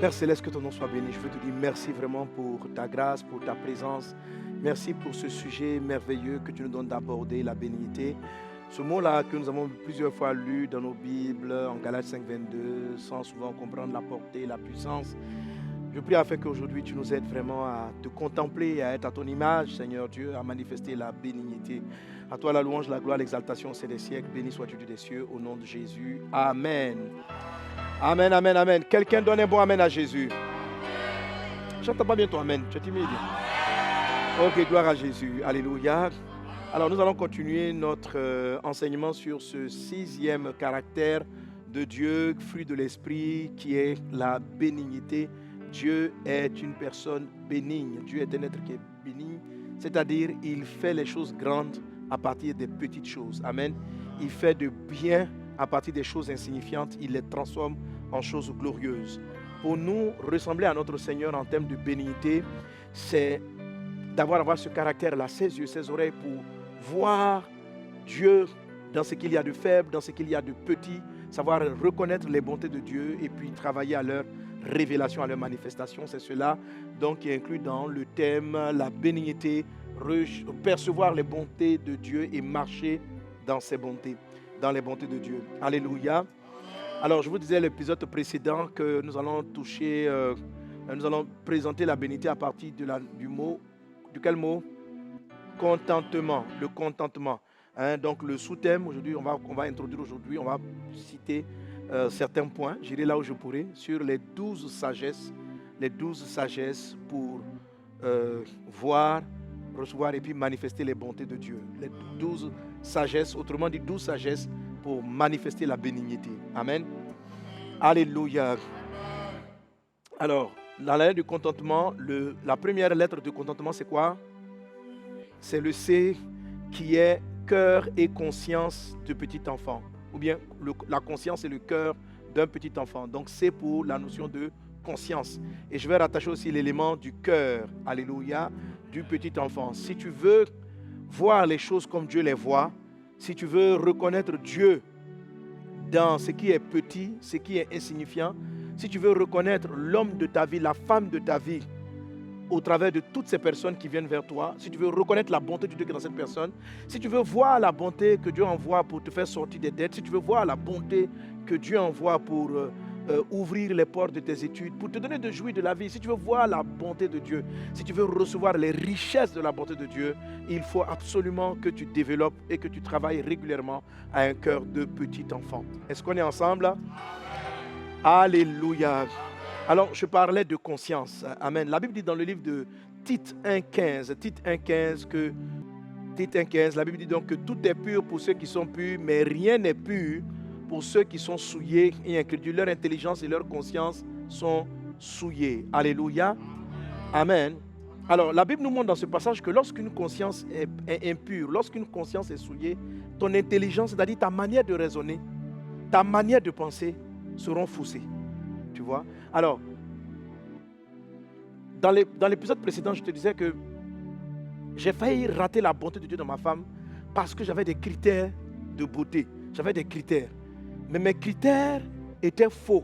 Père Céleste, que ton nom soit béni. Je veux te dire merci vraiment pour ta grâce, pour ta présence. Merci pour ce sujet merveilleux que tu nous donnes d'aborder, la bénignité. Ce mot-là que nous avons plusieurs fois lu dans nos Bibles, en Galates 5,22, sans souvent comprendre la portée, la puissance. Je prie afin qu'aujourd'hui tu nous aides vraiment à te contempler, à être à ton image, Seigneur Dieu, à manifester la bénignité. À toi la louange, la gloire, l'exaltation, c'est des siècles. Béni sois-tu Dieu des cieux, au nom de Jésus. Amen. Amen, amen, amen. Quelqu'un donne un bon amen à Jésus. Je n'entends pas bien ton amen, tu es timide. Ok, gloire à Jésus. Alléluia. Alors nous allons continuer notre enseignement sur ce 6e caractère de Dieu, fruit de l'esprit, qui est la bénignité. Dieu est une personne bénigne. Dieu est un être qui est bénigne, c'est-à-dire il fait les choses grandes à partir des petites choses. Amen. Il fait de bien à partir des choses insignifiantes, il les transforme en choses glorieuses. Pour nous ressembler à notre Seigneur en termes de bénignité, c'est d'avoir ce caractère-là, ses yeux, ses oreilles pour voir Dieu dans ce qu'il y a de faible, dans ce qu'il y a de petit, savoir reconnaître les bontés de Dieu et puis travailler à leur révélation, à leur manifestation. C'est cela donc qui est inclus dans le thème la bénignité, percevoir les bontés de Dieu et marcher dans ses bontés, dans les bontés de Dieu. Alléluia. Alors je vous disais l'épisode précédent que nous allons toucher, nous allons présenter la bénignité à partir du mot, de quel mot? Contentement, le contentement. Donc le sous-thème aujourd'hui, on va introduire aujourd'hui, on va citer certains points, j'irai là où je pourrai, sur les 12 sagesses pour voir, recevoir et puis manifester les bontés de Dieu. Les 12 sagesses, autrement dit 12 sagesses pour manifester la bénignité. Amen. Alléluia. Alors, la lettre du contentement, la première lettre du contentement, c'est quoi? C'est le C qui est cœur et conscience de petit enfant. Ou bien la conscience et le cœur d'un petit enfant. Donc c'est pour la notion de conscience. Et je vais rattacher aussi l'élément du cœur, alléluia, du petit enfant. Si tu veux voir les choses comme Dieu les voit, si tu veux reconnaître Dieu dans ce qui est petit, ce qui est insignifiant, si tu veux reconnaître l'homme de ta vie, la femme de ta vie, au travers de toutes ces personnes qui viennent vers toi, si tu veux reconnaître la bonté de Dieu qui est dans cette personne, si tu veux voir la bonté que Dieu envoie pour te faire sortir des dettes, si tu veux voir la bonté que Dieu envoie pour ouvrir les portes de tes études, pour te donner de jouir de la vie, si tu veux voir la bonté de Dieu, si tu veux recevoir les richesses de la bonté de Dieu, il faut absolument que tu développes et que tu travailles régulièrement à un cœur de petit enfant. Est-ce qu'on est ensemble là? Alléluia. Alors, je parlais de conscience. Amen. La Bible dit dans le livre de Tite 1,15, la Bible dit donc que tout est pur pour ceux qui sont purs, mais rien n'est pur pour ceux qui sont souillés et incrédules. Leur intelligence et leur conscience sont souillées. Alléluia. Amen. Alors, la Bible nous montre dans ce passage que lorsqu'une conscience est impure, lorsqu'une conscience est souillée, ton intelligence, c'est-à-dire ta manière de raisonner, ta manière de penser, seront faussées. Tu vois? Alors, dans l'épisode précédent, je te disais que j'ai failli rater la bonté de Dieu dans ma femme parce que j'avais des critères de beauté. J'avais des critères. Mais mes critères étaient faux.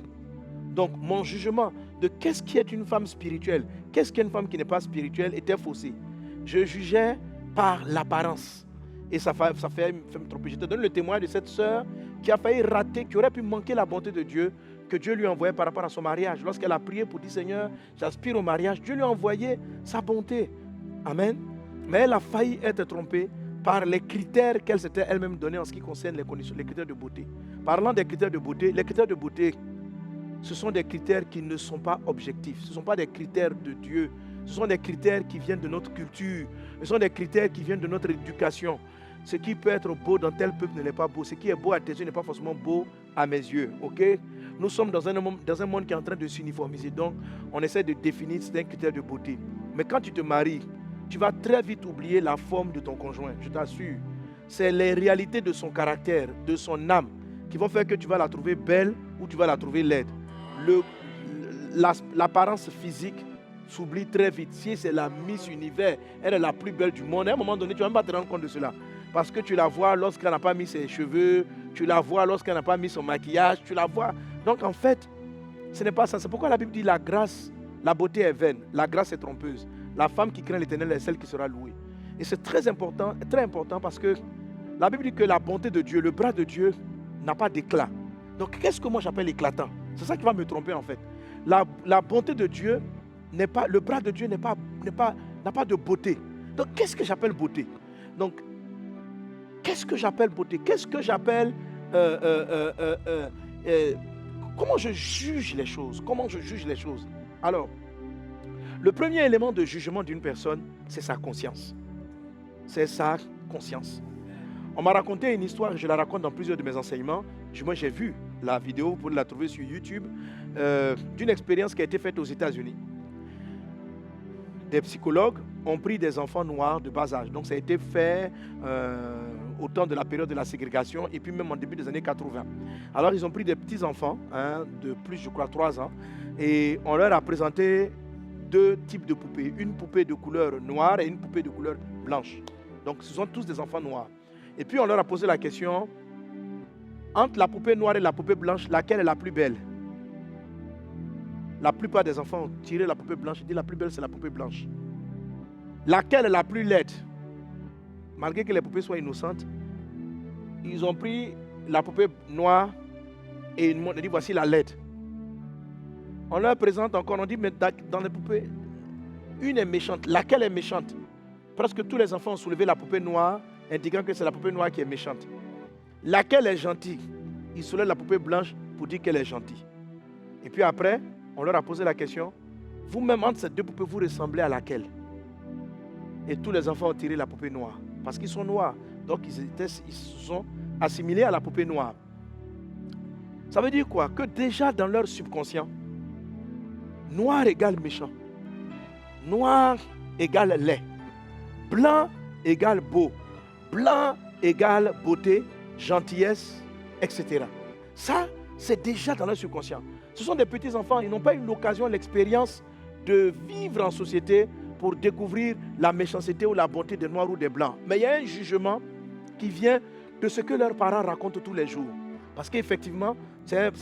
Donc, mon jugement de qu'est-ce qui est une femme spirituelle, qu'est-ce qui est une femme qui n'est pas spirituelle était faussé. Je jugeais par l'apparence. Et ça fait me tromper. Je te donne le témoignage de cette sœur qui a failli rater, qui aurait pu manquer la bonté de Dieu que Dieu lui envoyait par rapport à son mariage. Lorsqu'elle a prié pour dire Seigneur, j'aspire au mariage, Dieu lui a envoyé sa bonté. Amen. Mais elle a failli être trompée par les critères qu'elle s'était elle-même donnés en ce qui concerne les conditions, les critères de beauté. Parlant des critères de beauté, les critères de beauté, ce sont des critères qui ne sont pas objectifs. Ce ne sont pas des critères de Dieu. Ce sont des critères qui viennent de notre culture. Ce sont des critères qui viennent de notre éducation. Ce qui peut être beau dans tel peuple ne l'est pas beau. Ce qui est beau à tes yeux n'est pas forcément beau à mes yeux. Ok? Nous sommes dans un monde qui est en train de s'uniformiser. Donc, on essaie de définir certains critères de beauté. Mais quand tu te maries, tu vas très vite oublier la forme de ton conjoint. Je t'assure. C'est les réalités de son caractère, de son âme, qui vont faire que tu vas la trouver belle ou tu vas la trouver laide. L'apparence physique s'oublie très vite. Si c'est la Miss Univers, elle est la plus belle du monde. À un moment donné, tu ne vas même pas te rendre compte de cela. Parce que tu la vois lorsqu'elle n'a pas mis ses cheveux, tu la vois lorsqu'elle n'a pas mis son maquillage, tu la vois. Donc en fait, Ce n'est pas ça. C'est pourquoi la Bible dit la grâce, la beauté est vaine, la grâce est trompeuse. La femme qui craint l'Éternel est celle qui sera louée. Et c'est très important parce que la Bible dit que la bonté de Dieu, le bras de Dieu n'a pas d'éclat. Donc qu'est-ce que moi j'appelle éclatant? C'est ça qui va me tromper en fait. La bonté de Dieu n'est pas, le bras de Dieu n'a pas de beauté. Donc qu'est-ce que j'appelle beauté? Donc qu'est-ce que j'appelle beauté? Qu'est-ce que j'appelle comment je juge les choses? Comment je juge les choses? Alors, le premier élément de jugement d'une personne, c'est sa conscience. C'est sa conscience. On m'a raconté une histoire, je la raconte dans plusieurs de mes enseignements. Moi, j'ai vu la vidéo, vous pouvez la trouver sur YouTube, d'une expérience qui a été faite aux États-Unis. Des psychologues ont pris des enfants noirs de bas âge. Donc, ça a été fait au temps de la période de la ségrégation et puis même en début des années 80. Alors, ils ont pris des petits enfants, de plus, je crois, 3 ans, et on leur a présenté 2 types de poupées. Une poupée de couleur noire et une poupée de couleur blanche. Donc, ce sont tous des enfants noirs. Et puis, on leur a posé la question, entre la poupée noire et la poupée blanche, laquelle est la plus belle? La plupart des enfants ont tiré la poupée blanche et dit la plus belle, c'est la poupée blanche. Laquelle est la plus laide? Malgré que les poupées soient innocentes, ils ont pris la poupée noire et ils ont dit voici la laide. On leur présente encore, on dit mais dans les poupées, une est méchante. Laquelle est méchante? Presque tous les enfants ont soulevé la poupée noire, indiquant que c'est la poupée noire qui est méchante. Laquelle est gentille? Ils soulèvent la poupée blanche pour dire qu'elle est gentille. Et puis après, on leur a posé la question, vous-même entre ces 2 poupées, vous ressemblez à laquelle? Et tous les enfants ont tiré la poupée noire, parce qu'ils sont noirs. Donc ils se sont assimilés à la poupée noire. Ça veut dire quoi? Que déjà dans leur subconscient, noir égale méchant, noir égale laid, blanc égale beau, blanc égale beauté, gentillesse, etc. Ça, c'est déjà dans leur subconscient. Ce sont des petits enfants, ils n'ont pas eu l'occasion, l'expérience de vivre en société pour découvrir la méchanceté ou la bonté des noirs ou des blancs. Mais il y a un jugement qui vient de ce que leurs parents racontent tous les jours. Parce qu'effectivement, peut-être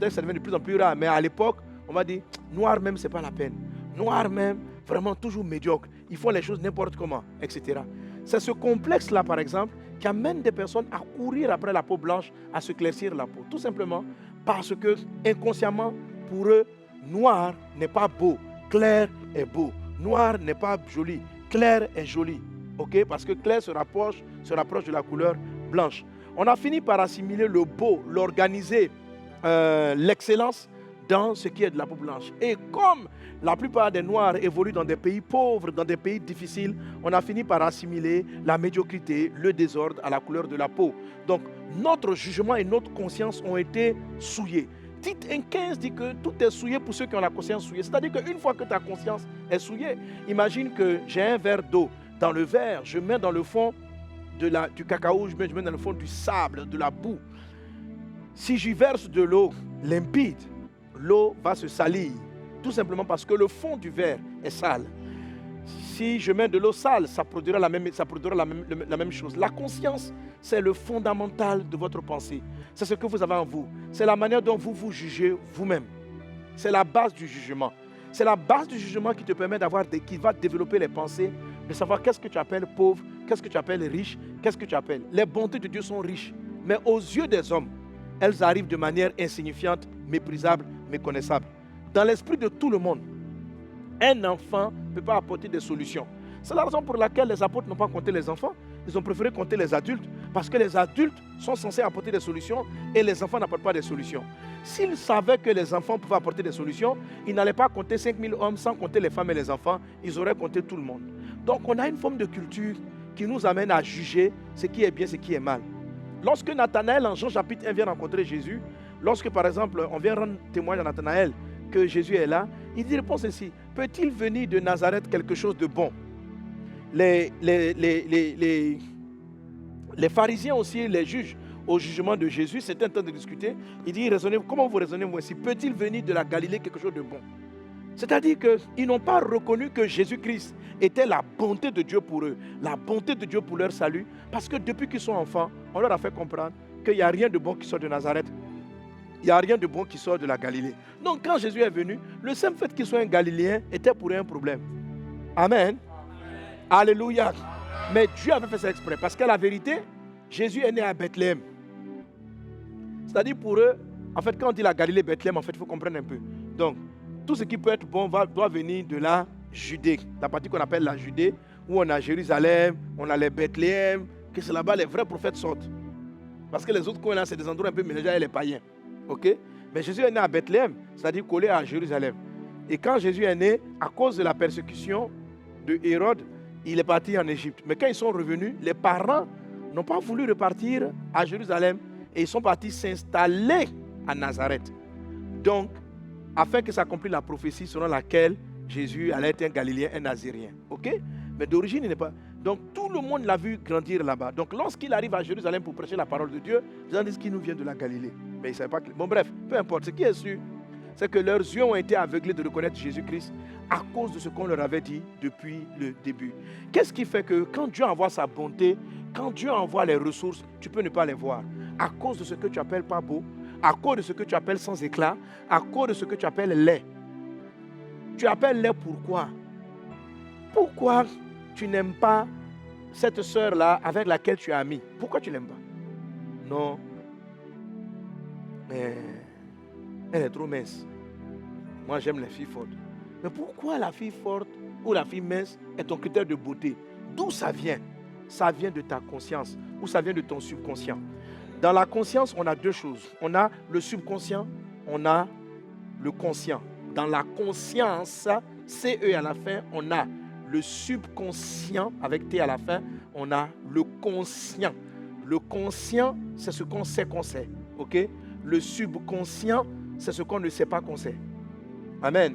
que ça devient de plus en plus rare, mais à l'époque, on m'a dit, noir même, ce n'est pas la peine. Noir même, vraiment toujours médiocre. Ils font les choses n'importe comment, etc. C'est ce complexe-là, par exemple, qui amène des personnes à courir après la peau blanche, à se claircir la peau. Tout simplement parce que, inconsciemment, pour eux, noir n'est pas beau, clair est beau. Noir n'est pas joli, clair est joli. Okay? Parce que clair se rapproche de la couleur blanche. On a fini par assimiler le beau, l'organiser, l'excellence dans ce qui est de la peau blanche. Et comme la plupart des Noirs évoluent dans des pays pauvres, dans des pays difficiles, on a fini par assimiler la médiocrité, le désordre à la couleur de la peau. Donc, notre jugement et notre conscience ont été souillés. Tite 1,15 dit que tout est souillé pour ceux qui ont la conscience souillée. C'est-à-dire qu'une fois que ta conscience est souillée, imagine que j'ai un verre d'eau. Dans le verre, je mets dans le fond du cacao, je mets dans le fond du sable, de la boue. Si j'y verse de l'eau limpide, l'eau va se salir. Tout simplement parce que le fond du verre est sale. Si je mets de l'eau sale, ça produira la même chose. La conscience, c'est le fondamental de votre pensée. C'est ce que vous avez en vous. C'est la manière dont vous vous jugez vous-même. C'est la base du jugement. C'est la base du jugement qui te permet qui va développer les pensées, de savoir qu'est-ce que tu appelles pauvre, qu'est-ce que tu appelles riche, qu'est-ce que tu appelles. Les bontés de Dieu sont riches, mais aux yeux des hommes, elles arrivent de manière insignifiante, méprisable, méconnaissable. Dans l'esprit de tout le monde, un enfant ne peut pas apporter des solutions. C'est la raison pour laquelle les apôtres n'ont pas compté les enfants. Ils ont préféré compter les adultes, parce que les adultes sont censés apporter des solutions et les enfants n'apportent pas des solutions. S'ils savaient que les enfants pouvaient apporter des solutions, ils n'allaient pas compter 5000 hommes sans compter les femmes et les enfants. Ils auraient compté tout le monde. Donc on a une forme de culture qui nous amène à juger ce qui est bien, ce qui est mal. Lorsque Nathanaël, en Jean chapitre 1, vient rencontrer Jésus, lorsque par exemple on vient rendre témoignage à Nathanaël que Jésus est là, il dit répond ceci: peut-il venir de Nazareth quelque chose de bon? Les pharisiens aussi, les juges au jugement de Jésus, c'était un temps de discuter. Il dit, comment vous raisonnez moi aussi? Peut-il venir de la Galilée quelque chose de bon? C'est-à-dire qu'ils n'ont pas reconnu que Jésus-Christ était la bonté de Dieu pour eux, la bonté de Dieu pour leur salut, parce que depuis qu'ils sont enfants, on leur a fait comprendre qu'il n'y a rien de bon qui sort de Nazareth. Il n'y a rien de bon qui sort de la Galilée. Donc quand Jésus est venu, le simple fait qu'il soit un Galiléen était pour eux un problème. Amen. Alléluia. Mais Dieu avait fait ça exprès. Parce que la vérité, Jésus est né à Bethléem. C'est-à-dire pour eux, en fait, quand on dit la Galilée, Bethléem, en fait, il faut comprendre un peu. Donc, tout ce qui peut être bon doit venir de la Judée. La partie qu'on appelle la Judée, où on a Jérusalem, on a les Bethléem, que c'est là-bas les vrais prophètes sortent. Parce que les autres coins là, c'est des endroits un peu mélangés avec les païens. Ok? Mais Jésus est né à Bethléem, c'est-à-dire collé à Jérusalem. Et quand Jésus est né, à cause de la persécution de Hérode, il est parti en Égypte. Mais quand ils sont revenus, les parents n'ont pas voulu repartir à Jérusalem et ils sont partis s'installer à Nazareth. Donc, afin que s'accomplisse la prophétie selon laquelle Jésus allait être un Galiléen, un Nazirien. Ok? Mais d'origine, il n'est pas. Donc, tout le monde l'a vu grandir là-bas. Donc, lorsqu'il arrive à Jérusalem pour prêcher la parole de Dieu, les gens disent qu'il nous vient de la Galilée. Mais ils ne savaient pas que. Bon, bref, peu importe. Ce qui est sûr, c'est que leurs yeux ont été aveuglés de reconnaître Jésus-Christ à cause de ce qu'on leur avait dit depuis le début. Qu'est-ce qui fait que quand Dieu envoie sa bonté, quand Dieu envoie les ressources, tu peux ne pas les voir? À cause de ce que tu appelles pas beau, à cause de ce que tu appelles sans éclat, à cause de ce que tu appelles laid. Tu appelles laid pourquoi? Pourquoi tu n'aimes pas cette sœur-là avec laquelle tu es ami? Pourquoi tu ne l'aimes pas? Non. Mais elle est trop mince. Moi, j'aime les filles fortes. Mais pourquoi la fille forte ou la fille mince est ton critère de beauté? D'où ça vient? Ça vient de ta conscience ou ça vient de ton subconscient. Dans la conscience, on a deux choses. On a le subconscient, on a le conscient. Dans la conscience, CE à la fin, on a le subconscient, avec T à la fin, on a le conscient. Le conscient, c'est ce qu'on sait qu'on sait. Ok? Le subconscient, c'est ce qu'on ne sait pas qu'on sait. Amen.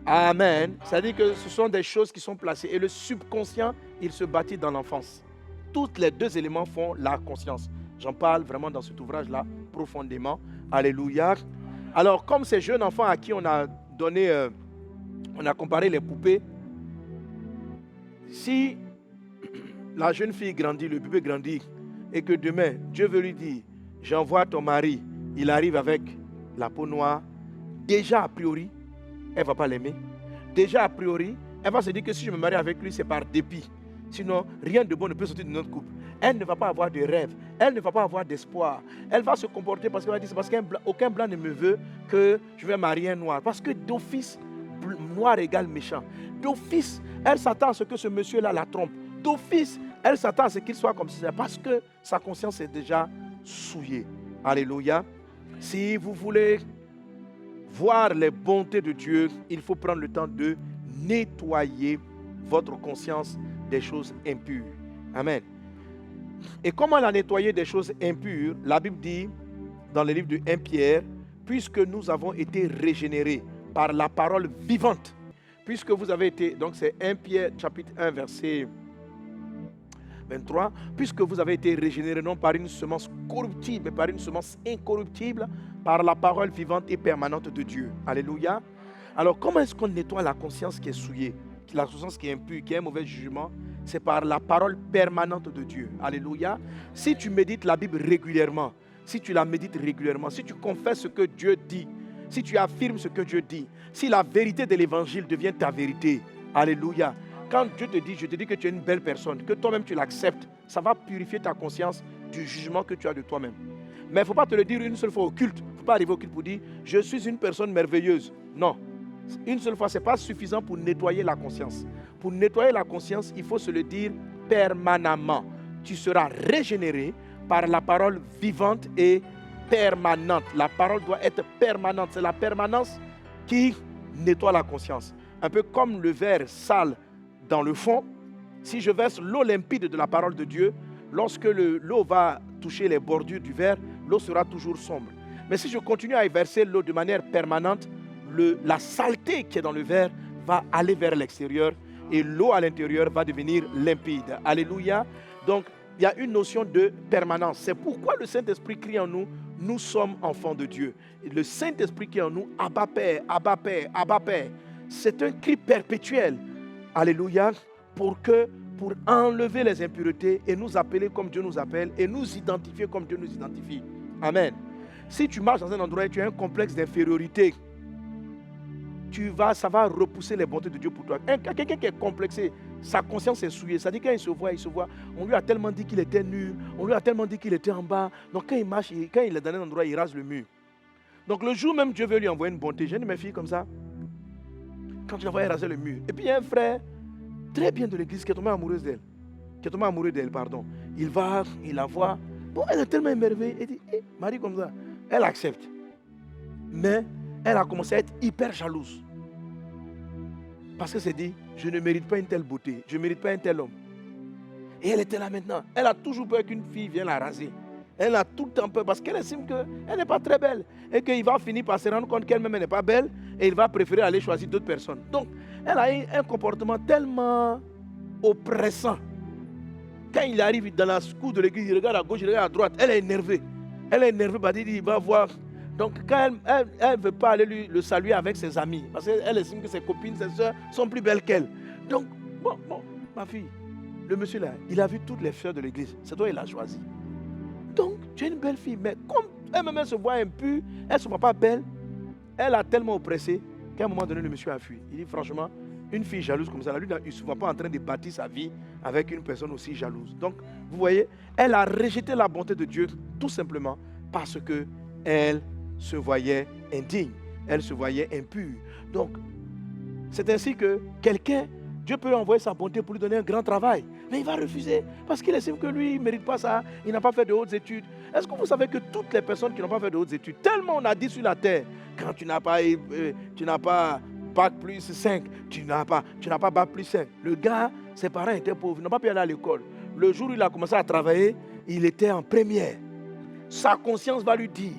Amen. C'est-à-dire que ce sont des choses qui sont placées. Et le subconscient, il se bâtit dans l'enfance. Tous les deux éléments font la conscience. J'en parle vraiment dans cet ouvrage-là, profondément. Alléluia. Alors, comme ces jeunes enfants à qui on a donné, on a comparé les poupées, si la jeune fille grandit, le bébé grandit, et que demain, Dieu veut lui dire, j'envoie ton mari, il arrive avec la peau noire, déjà a priori, elle ne va pas l'aimer. Déjà a priori, elle va se dire que si je me marie avec lui, c'est par dépit. Sinon, rien de bon ne peut sortir de notre couple. Elle ne va pas avoir de rêve. Elle ne va pas avoir d'espoir. Elle va se comporter parce qu'elle va dire, c'est parce qu'aucun blanc ne me veut que je vais marier un noir. Parce que d'office, noir égale méchant. D'office, elle s'attend à ce que ce monsieur-là la trompe. D'office, elle s'attend à ce qu'il soit comme ça. Parce que sa conscience est déjà souillée. Alléluia. Si vous voulez voir les bontés de Dieu, il faut prendre le temps de nettoyer votre conscience des choses impures. Amen. Et comment la nettoyer des choses impures? La Bible dit dans le livre de 1 Pierre, puisque nous avons été régénérés par la parole vivante. Puisque vous avez été, donc c'est 1 Pierre chapitre 1 verset 23, puisque vous avez été régénérés non par une semence corruptible, mais par une semence incorruptible, par la parole vivante et permanente de Dieu. Alléluia. Alors comment est-ce qu'on nettoie la conscience qui est souillée, la conscience qui est impure, qui a un mauvais jugement? C'est par la parole permanente de Dieu. Alléluia. Si tu médites la Bible régulièrement, si tu la médites régulièrement, si tu confesses ce que Dieu dit, si tu affirmes ce que Dieu dit, si la vérité de l'évangile devient ta vérité, alléluia. Quand Dieu te dit, je te dis que tu es une belle personne, que toi-même tu l'acceptes, ça va purifier ta conscience du jugement que tu as de toi-même. Mais il ne faut pas te le dire une seule fois au culte. Il ne faut pas arriver au culte pour dire, je suis une personne merveilleuse. Non. Une seule fois, ce n'est pas suffisant pour nettoyer la conscience. Pour nettoyer la conscience, il faut se le dire permanemment. Tu seras régénéré par la parole vivante et permanente. La parole doit être permanente. C'est la permanence qui nettoie la conscience. Un peu comme le verre sale dans le fond. Si je verse l'eau limpide de la parole de Dieu, lorsque l'eau va toucher les bordures du verre, l'eau sera toujours sombre. Mais si je continue à y verser l'eau de manière permanente, la saleté qui est dans le verre va aller vers l'extérieur et l'eau à l'intérieur va devenir limpide. Alléluia. Donc, il y a une notion de permanence. C'est pourquoi le Saint-Esprit crie en nous, nous sommes enfants de Dieu. Et le Saint-Esprit crie en nous, Abba Père, Abba Père, Abba Père. C'est un cri perpétuel. Alléluia. Pour enlever les impuretés et nous appeler comme Dieu nous appelle et nous identifier comme Dieu nous identifie. Amen. Si tu marches dans un endroit et tu as un complexe d'infériorité, ça va repousser les bontés de Dieu pour toi. Quelqu'un qui est complexé, sa conscience est souillée. Ça dit quand il se voit. On lui a tellement dit qu'il était nul, on lui a tellement dit qu'il était en bas. Donc quand il marche, quand il est dans un endroit, il rase le mur. Donc le jour même, Dieu veut lui envoyer une bonté. J'ai une de mes filles comme ça. Quand tu la vois raser le mur. Et puis il y a un frère très bien de l'église qui est tombé amoureux d'elle. Il va, il la voit. Bon, elle est tellement émerveillée. Elle dit, Marie comme ça. Elle accepte. Mais elle a commencé à être hyper jalouse. Parce qu'elle s'est dit, je ne mérite pas une telle beauté. Je ne mérite pas un tel homme. Et elle était là maintenant. Elle a toujours peur qu'une fille vienne la raser. Elle a tout le temps peur parce qu'elle estime qu'elle n'est pas très belle. Et qu'il va finir par se rendre compte qu'elle-même n'est pas belle. Et il va préférer aller choisir d'autres personnes. Donc, elle a eu un comportement tellement oppressant. Quand il arrive dans la cour de l'église, il regarde à gauche, il regarde à droite. Elle est énervée. Parce qu'il va voir. Donc, quand elle ne veut pas aller le saluer avec ses amis. Parce qu'elle estime que ses copines, ses soeurs sont plus belles qu'elle. Donc, bon, ma fille, le monsieur là, il a vu toutes les fleurs de l'église. C'est toi, il a choisi. Donc, tu es une belle fille, mais comme elle-même se voit impure, elle ne se voit pas belle, elle a tellement oppressé qu'à un moment donné, le monsieur a fui. Il dit franchement, une fille jalouse comme ça, lui, il ne se voit pas en train de bâtir sa vie avec une personne aussi jalouse. Donc, vous voyez, elle a rejeté la bonté de Dieu tout simplement parce qu'elle se voyait indigne, elle se voyait impure. Donc, c'est ainsi que quelqu'un, Dieu peut lui envoyer sa bonté pour lui donner un grand travail. Mais il va refuser parce qu'il estime que lui, il ne mérite pas ça. Il n'a pas fait de hautes études. Est-ce que vous savez que toutes les personnes qui n'ont pas fait de hautes études, tellement on a dit sur la terre, quand tu n'as pas Bac plus 5, tu n'as pas Bac plus 5. Le gars, ses parents étaient pauvres, ils n'ont pas pu aller à l'école. Le jour où il a commencé à travailler, il était en première. Sa conscience va lui dire,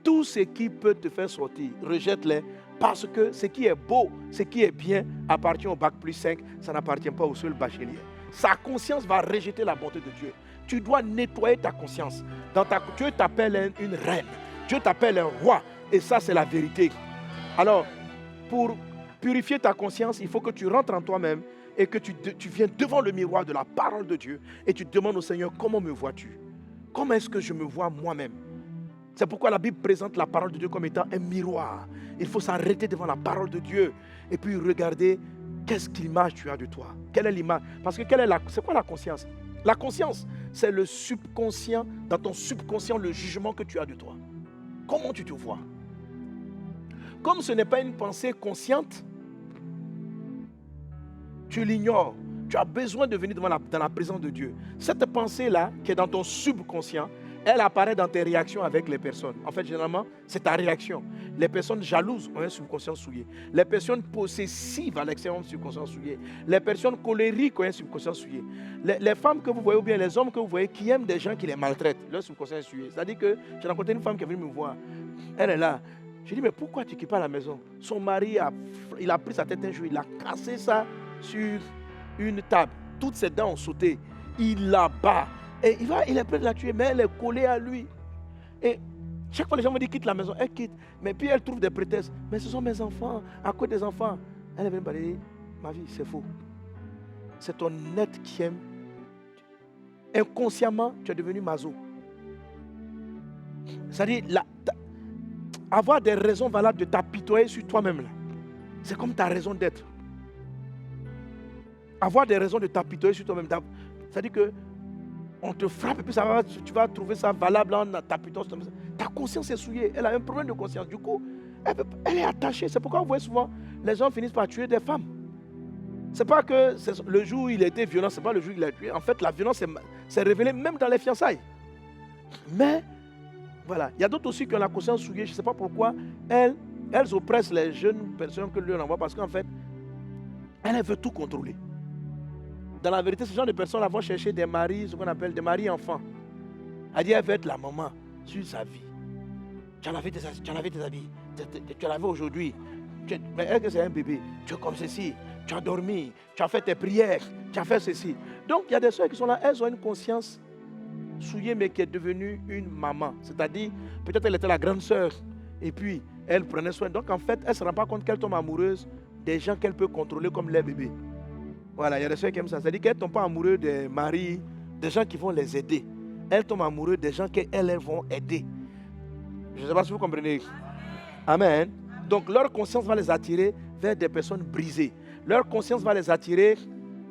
tout ce qui peut te faire sortir, rejette-les. Parce que ce qui est beau, ce qui est bien, appartient au Bac plus 5, ça n'appartient pas au seul bachelier. Sa conscience va rejeter la bonté de Dieu. Tu dois nettoyer ta conscience. Dieu t'appelle une reine. Dieu t'appelle un roi. Et ça, c'est la vérité. Alors, pour purifier ta conscience, il faut que tu rentres en toi-même et que tu viennes devant le miroir de la parole de Dieu et tu demandes au Seigneur, comment me vois-tu? Comment est-ce que je me vois moi-même? C'est pourquoi la Bible présente la parole de Dieu comme étant un miroir. Il faut s'arrêter devant la parole de Dieu et puis regarder qu'est-ce qu'image tu as de toi. Quelle est l'image? Parce que c'est quoi la conscience? La conscience, c'est le subconscient, dans ton subconscient, le jugement que tu as de toi. Comment tu te vois? Comme ce n'est pas une pensée consciente, tu l'ignores. Tu as besoin de venir dans la présence de Dieu. Cette pensée-là, qui est dans ton subconscient, elle apparaît dans tes réactions avec les personnes. En fait, généralement, c'est ta réaction. Les personnes jalouses ont un subconscient souillé. Les personnes possessives à l'extérieur ont un subconscient souillé. Les personnes colériques ont un subconscient souillé. Les femmes que vous voyez ou bien les hommes que vous voyez qui aiment des gens qui les maltraitent, leur subconscient est souillé. C'est-à-dire que j'ai rencontré une femme qui est venue me voir. Elle est là. Je dis, mais pourquoi tu ne quittes pas la maison? Son mari, il a pris sa tête un jour, il a cassé ça sur une table. Toutes ses dents ont sauté. Il la bat. Et il est prêt de la tuer, mais elle est collée à lui. Et chaque fois les gens me disent quitte la maison, elle quitte. Mais puis elle trouve des prétextes. Mais ce sont mes enfants, à quoi des enfants? Elle est venue me dire, ma vie, c'est faux. C'est ton être qui aime. Inconsciemment, tu es devenu maso. C'est-à-dire, avoir des raisons valables de t'apitoyer sur toi-même, là, c'est comme ta raison d'être. Avoir des raisons de t'apitoyer sur toi-même. C'est-à-dire que on te frappe et puis tu vas trouver ça valable en t'apitoyant sur toi-même. Ta conscience est souillée. Elle a un problème de conscience. Du coup, elle est attachée. C'est pourquoi vous voyez souvent, les gens finissent par tuer des femmes. C'est pas que le jour où il a été violent, c'est pas le jour où il a tué. En fait, la violence s'est révélée même dans les fiançailles. Mais, voilà. Il y a d'autres aussi qui ont la conscience souillée. Je ne sais pas pourquoi. Elles oppressent les jeunes personnes que Dieu envoie parce qu'en fait, elle veut tout contrôler. Dans la vérité, ce genre de personnes vont chercher des maris, ce qu'on appelle des maris enfants. Elle dit, elle veut être la maman sur sa vie. Tu as lavé tes habits, tu as lavé aujourd'hui. Mais elle, que c'est un bébé, tu es comme ceci, tu as dormi, tu as fait tes prières, tu as fait ceci. Donc, il y a des soeurs qui sont là, elles ont une conscience souillée, mais qui est devenue une maman. C'est-à-dire, peut-être elle était la grande sœur, et puis elle prenait soin. Donc, en fait, elle ne se rend pas compte qu'elle tombe amoureuse des gens qu'elle peut contrôler comme les bébés. Voilà, il y a des soeurs qui aiment ça. C'est-à-dire qu'elles ne tombent pas amoureuses des maris, des gens qui vont les aider. Elles tombent amoureuses des gens qu'elles vont aider. Je ne sais pas si vous comprenez. Amen. Donc leur conscience va les attirer vers des personnes brisées. Leur conscience va les attirer,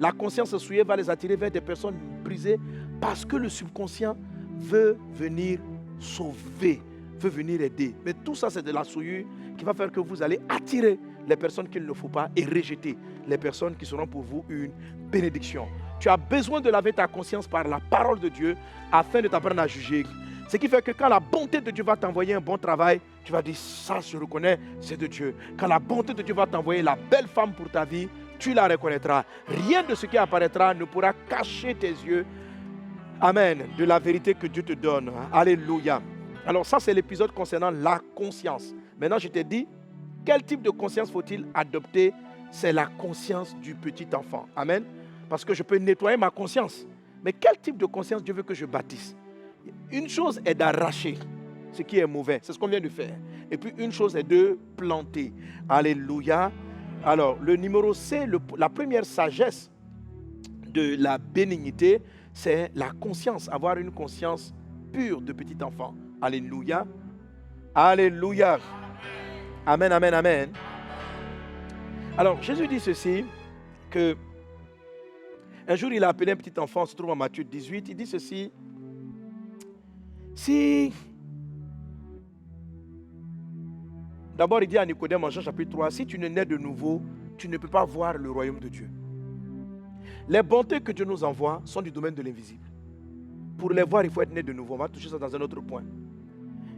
la conscience souillée va les attirer vers des personnes brisées parce que le subconscient veut venir sauver, veut venir aider. Mais tout ça, c'est de la souillure qui va faire que vous allez attirer les personnes qu'il ne faut pas et rejeter les personnes qui seront pour vous une bénédiction. Tu as besoin de laver ta conscience par la parole de Dieu afin de t'apprendre à juger. Ce qui fait que quand la bonté de Dieu va t'envoyer un bon travail, tu vas dire, ça je reconnais, c'est de Dieu. Quand la bonté de Dieu va t'envoyer la belle femme pour ta vie, tu la reconnaîtras. Rien de ce qui apparaîtra ne pourra cacher tes yeux. Amen. De la vérité que Dieu te donne. Alléluia. Alors ça, c'est l'épisode concernant la conscience. Maintenant, je t'ai dit, quel type de conscience faut-il adopter? C'est la conscience du petit enfant. Amen. Parce que je peux nettoyer ma conscience. Mais quel type de conscience Dieu veut que je bâtisse? Une chose est d'arracher ce qui est mauvais. C'est ce qu'on vient de faire. Et puis une chose est de planter. Alléluia. Alors, le numéro C, la première sagesse de la bénignité, c'est la conscience. Avoir une conscience pure de petit enfant. Alléluia. Alléluia. Amen, amen, amen. Alors, Jésus dit ceci, que un jour, il a appelé un petit enfant, on se trouve en Matthieu 18, il dit ceci, d'abord il dit à Nicodème en Jean chapitre 3, si tu ne nais de nouveau, tu ne peux pas voir le royaume de Dieu. Les bontés que Dieu nous envoie sont du domaine de l'invisible. Pour les voir, il faut être né de nouveau. On va toucher ça dans un autre point.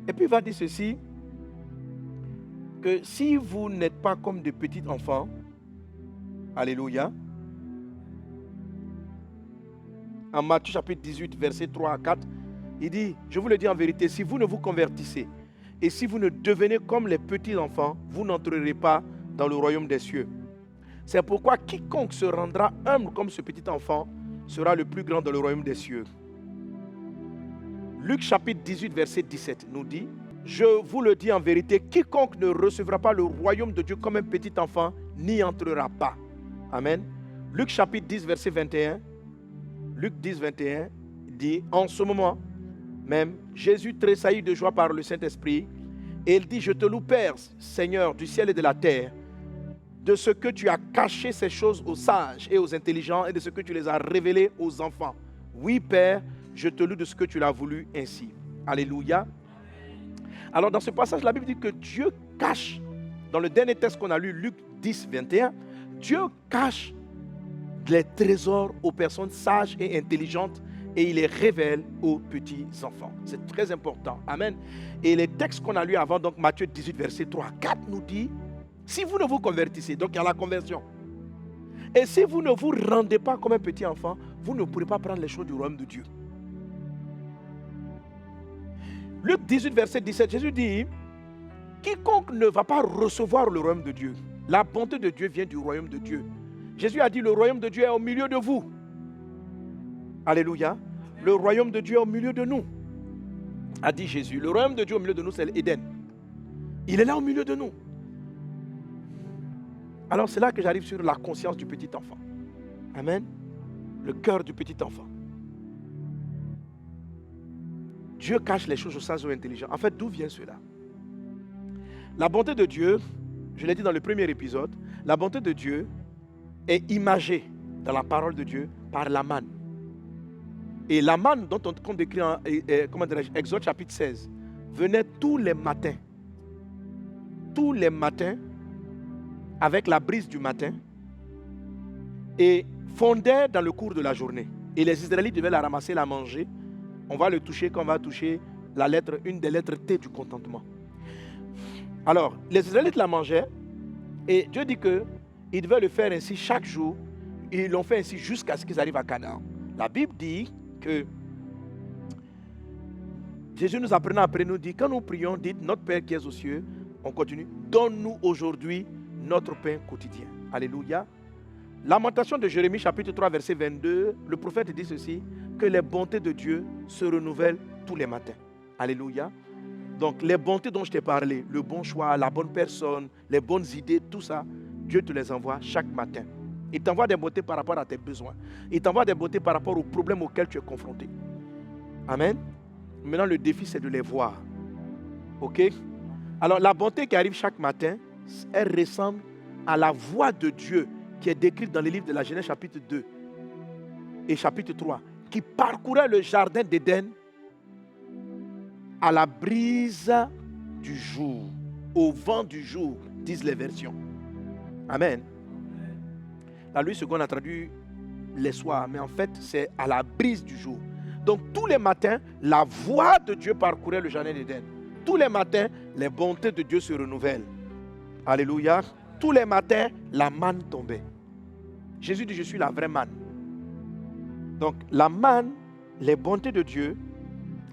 Et puis il va dire ceci, que si vous n'êtes pas comme des petits enfants, alléluia, en Matthieu chapitre 18, versets 3 à 4, il dit, je vous le dis en vérité, si vous ne vous convertissez et si vous ne devenez comme les petits enfants, vous n'entrerez pas dans le royaume des cieux. C'est pourquoi quiconque se rendra humble comme ce petit enfant sera le plus grand dans le royaume des cieux. Luc chapitre 18, verset 17 nous dit, je vous le dis en vérité, quiconque ne recevra pas le royaume de Dieu comme un petit enfant n'y entrera pas. Amen. Luc chapitre 10, verset 21. Luc 10, 21 dit, en ce moment même, Jésus tressaillit de joie par le Saint-Esprit et il dit, je te loue Père, Seigneur du ciel et de la terre, de ce que tu as caché ces choses aux sages et aux intelligents et de ce que tu les as révélées aux enfants. Oui Père, je te loue de ce que tu l'as voulu ainsi. Alléluia. Alors dans ce passage, la Bible dit que Dieu cache, dans le dernier texte qu'on a lu, Luc 10, 21, Dieu cache les trésors aux personnes sages et intelligentes et il les révèle aux petits enfants. C'est très important. Amen. Et les textes qu'on a lus avant, donc Matthieu 18, verset 3 à 4 nous dit, si vous ne vous convertissez, donc il y a la conversion, et si vous ne vous rendez pas comme un petit enfant, vous ne pourrez pas prendre les choses du royaume de Dieu. Luc 18, verset 17, Jésus dit, quiconque ne va pas recevoir le royaume de Dieu, la bonté de Dieu vient du royaume de Dieu. Jésus a dit, le royaume de Dieu est au milieu de vous. Alléluia. Le royaume de Dieu est au milieu de nous. A dit Jésus. Le royaume de Dieu au milieu de nous, c'est l'Éden. Il est là au milieu de nous. Alors c'est là que j'arrive sur la conscience du petit enfant. Amen. Le cœur du petit enfant. Dieu cache les choses aux sages et aux intelligents. En fait, d'où vient cela? La bonté de Dieu, je l'ai dit dans le premier épisode, la bonté de Dieu est imagée dans la parole de Dieu par la manne. Et la manne dont on décrit en Exode chapitre 16 venait tous les matins avec la brise du matin et fondait dans le cours de la journée. Et les Israélites devaient la ramasser, la manger. On va le toucher quand on va toucher la lettre, une des lettres T du contentement. Alors, les Israélites la mangeaient et Dieu dit qu'ils devaient le faire ainsi chaque jour. Et ils l'ont fait ainsi jusqu'à ce qu'ils arrivent à Canaan. La Bible dit que Jésus nous apprenant après nous dit, quand nous prions, dites, notre Père qui est aux cieux, on continue, donne-nous aujourd'hui notre pain quotidien. Alléluia. Lamentation de Jérémie chapitre 3 verset 22, le prophète dit ceci, que les bontés de Dieu se renouvellent tous les matins. Alléluia. Donc les bontés dont je t'ai parlé, le bon choix, la bonne personne, les bonnes idées, tout ça, Dieu te les envoie chaque matin. Il t'envoie des bontés par rapport à tes besoins. Il t'envoie des bontés par rapport aux problèmes auxquels tu es confronté. Amen. Maintenant, le défi, c'est de les voir. Ok? Alors, la bonté qui arrive chaque matin, elle ressemble à la voix de Dieu qui est décrite dans les livres de la Genèse chapitre 2 et chapitre 3, qui parcourait le jardin d'Éden à la brise du jour, au vent du jour, disent les versions. Amen. La Louis II a traduit les soirs, mais en fait, c'est à la brise du jour. Donc, tous les matins, la voix de Dieu parcourait le jardin d'Éden. Tous les matins, les bontés de Dieu se renouvellent. Alléluia. Tous les matins, la manne tombait. Jésus dit, je suis la vraie manne. Donc, la manne, les bontés de Dieu,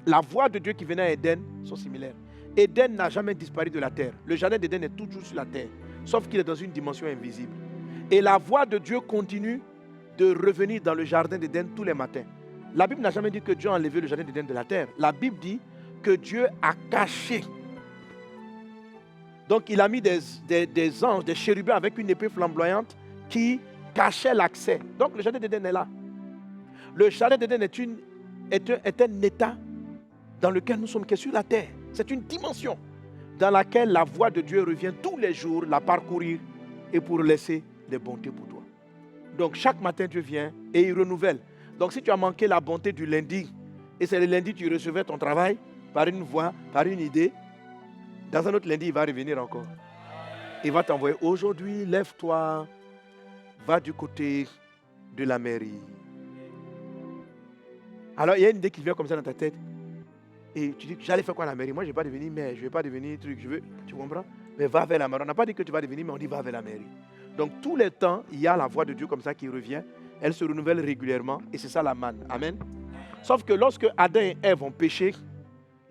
la voix de Dieu qui venait à Éden sont similaires. Éden n'a jamais disparu de la terre. Le jardin d'Éden est toujours sur la terre, sauf qu'il est dans une dimension invisible. Et la voix de Dieu continue de revenir dans le jardin d'Éden tous les matins. La Bible n'a jamais dit que Dieu a enlevé le jardin d'Éden de la terre. La Bible dit que Dieu a caché. Donc il a mis des anges, des chérubins avec une épée flamboyante qui cachaient l'accès. Donc le jardin d'Éden est là. Le jardin d'Éden est un état dans lequel nous sommes, qui est sur la terre. C'est une dimension dans laquelle la voix de Dieu revient tous les jours, la parcourir et pour laisser des bontés pour toi. Donc chaque matin Dieu vient et il renouvelle. Donc si tu as manqué la bonté du lundi, et c'est le lundi que tu recevais ton travail, par une voix, par une idée, dans un autre lundi il va revenir encore. Il va t'envoyer, aujourd'hui lève-toi, va du côté de la mairie. Alors il y a une idée qui vient comme ça dans ta tête. Et tu dis, j'allais faire quoi à la mairie? Moi je ne vais pas devenir maire, je ne vais pas devenir truc, tu comprends? Mais va vers la mairie. On n'a pas dit que tu vas devenir, mais on dit va vers la mairie. Donc tous les temps, il y a la voix de Dieu comme ça qui revient. Elle se renouvelle régulièrement et c'est ça la manne. Amen. Sauf que lorsque Adam et Ève ont péché,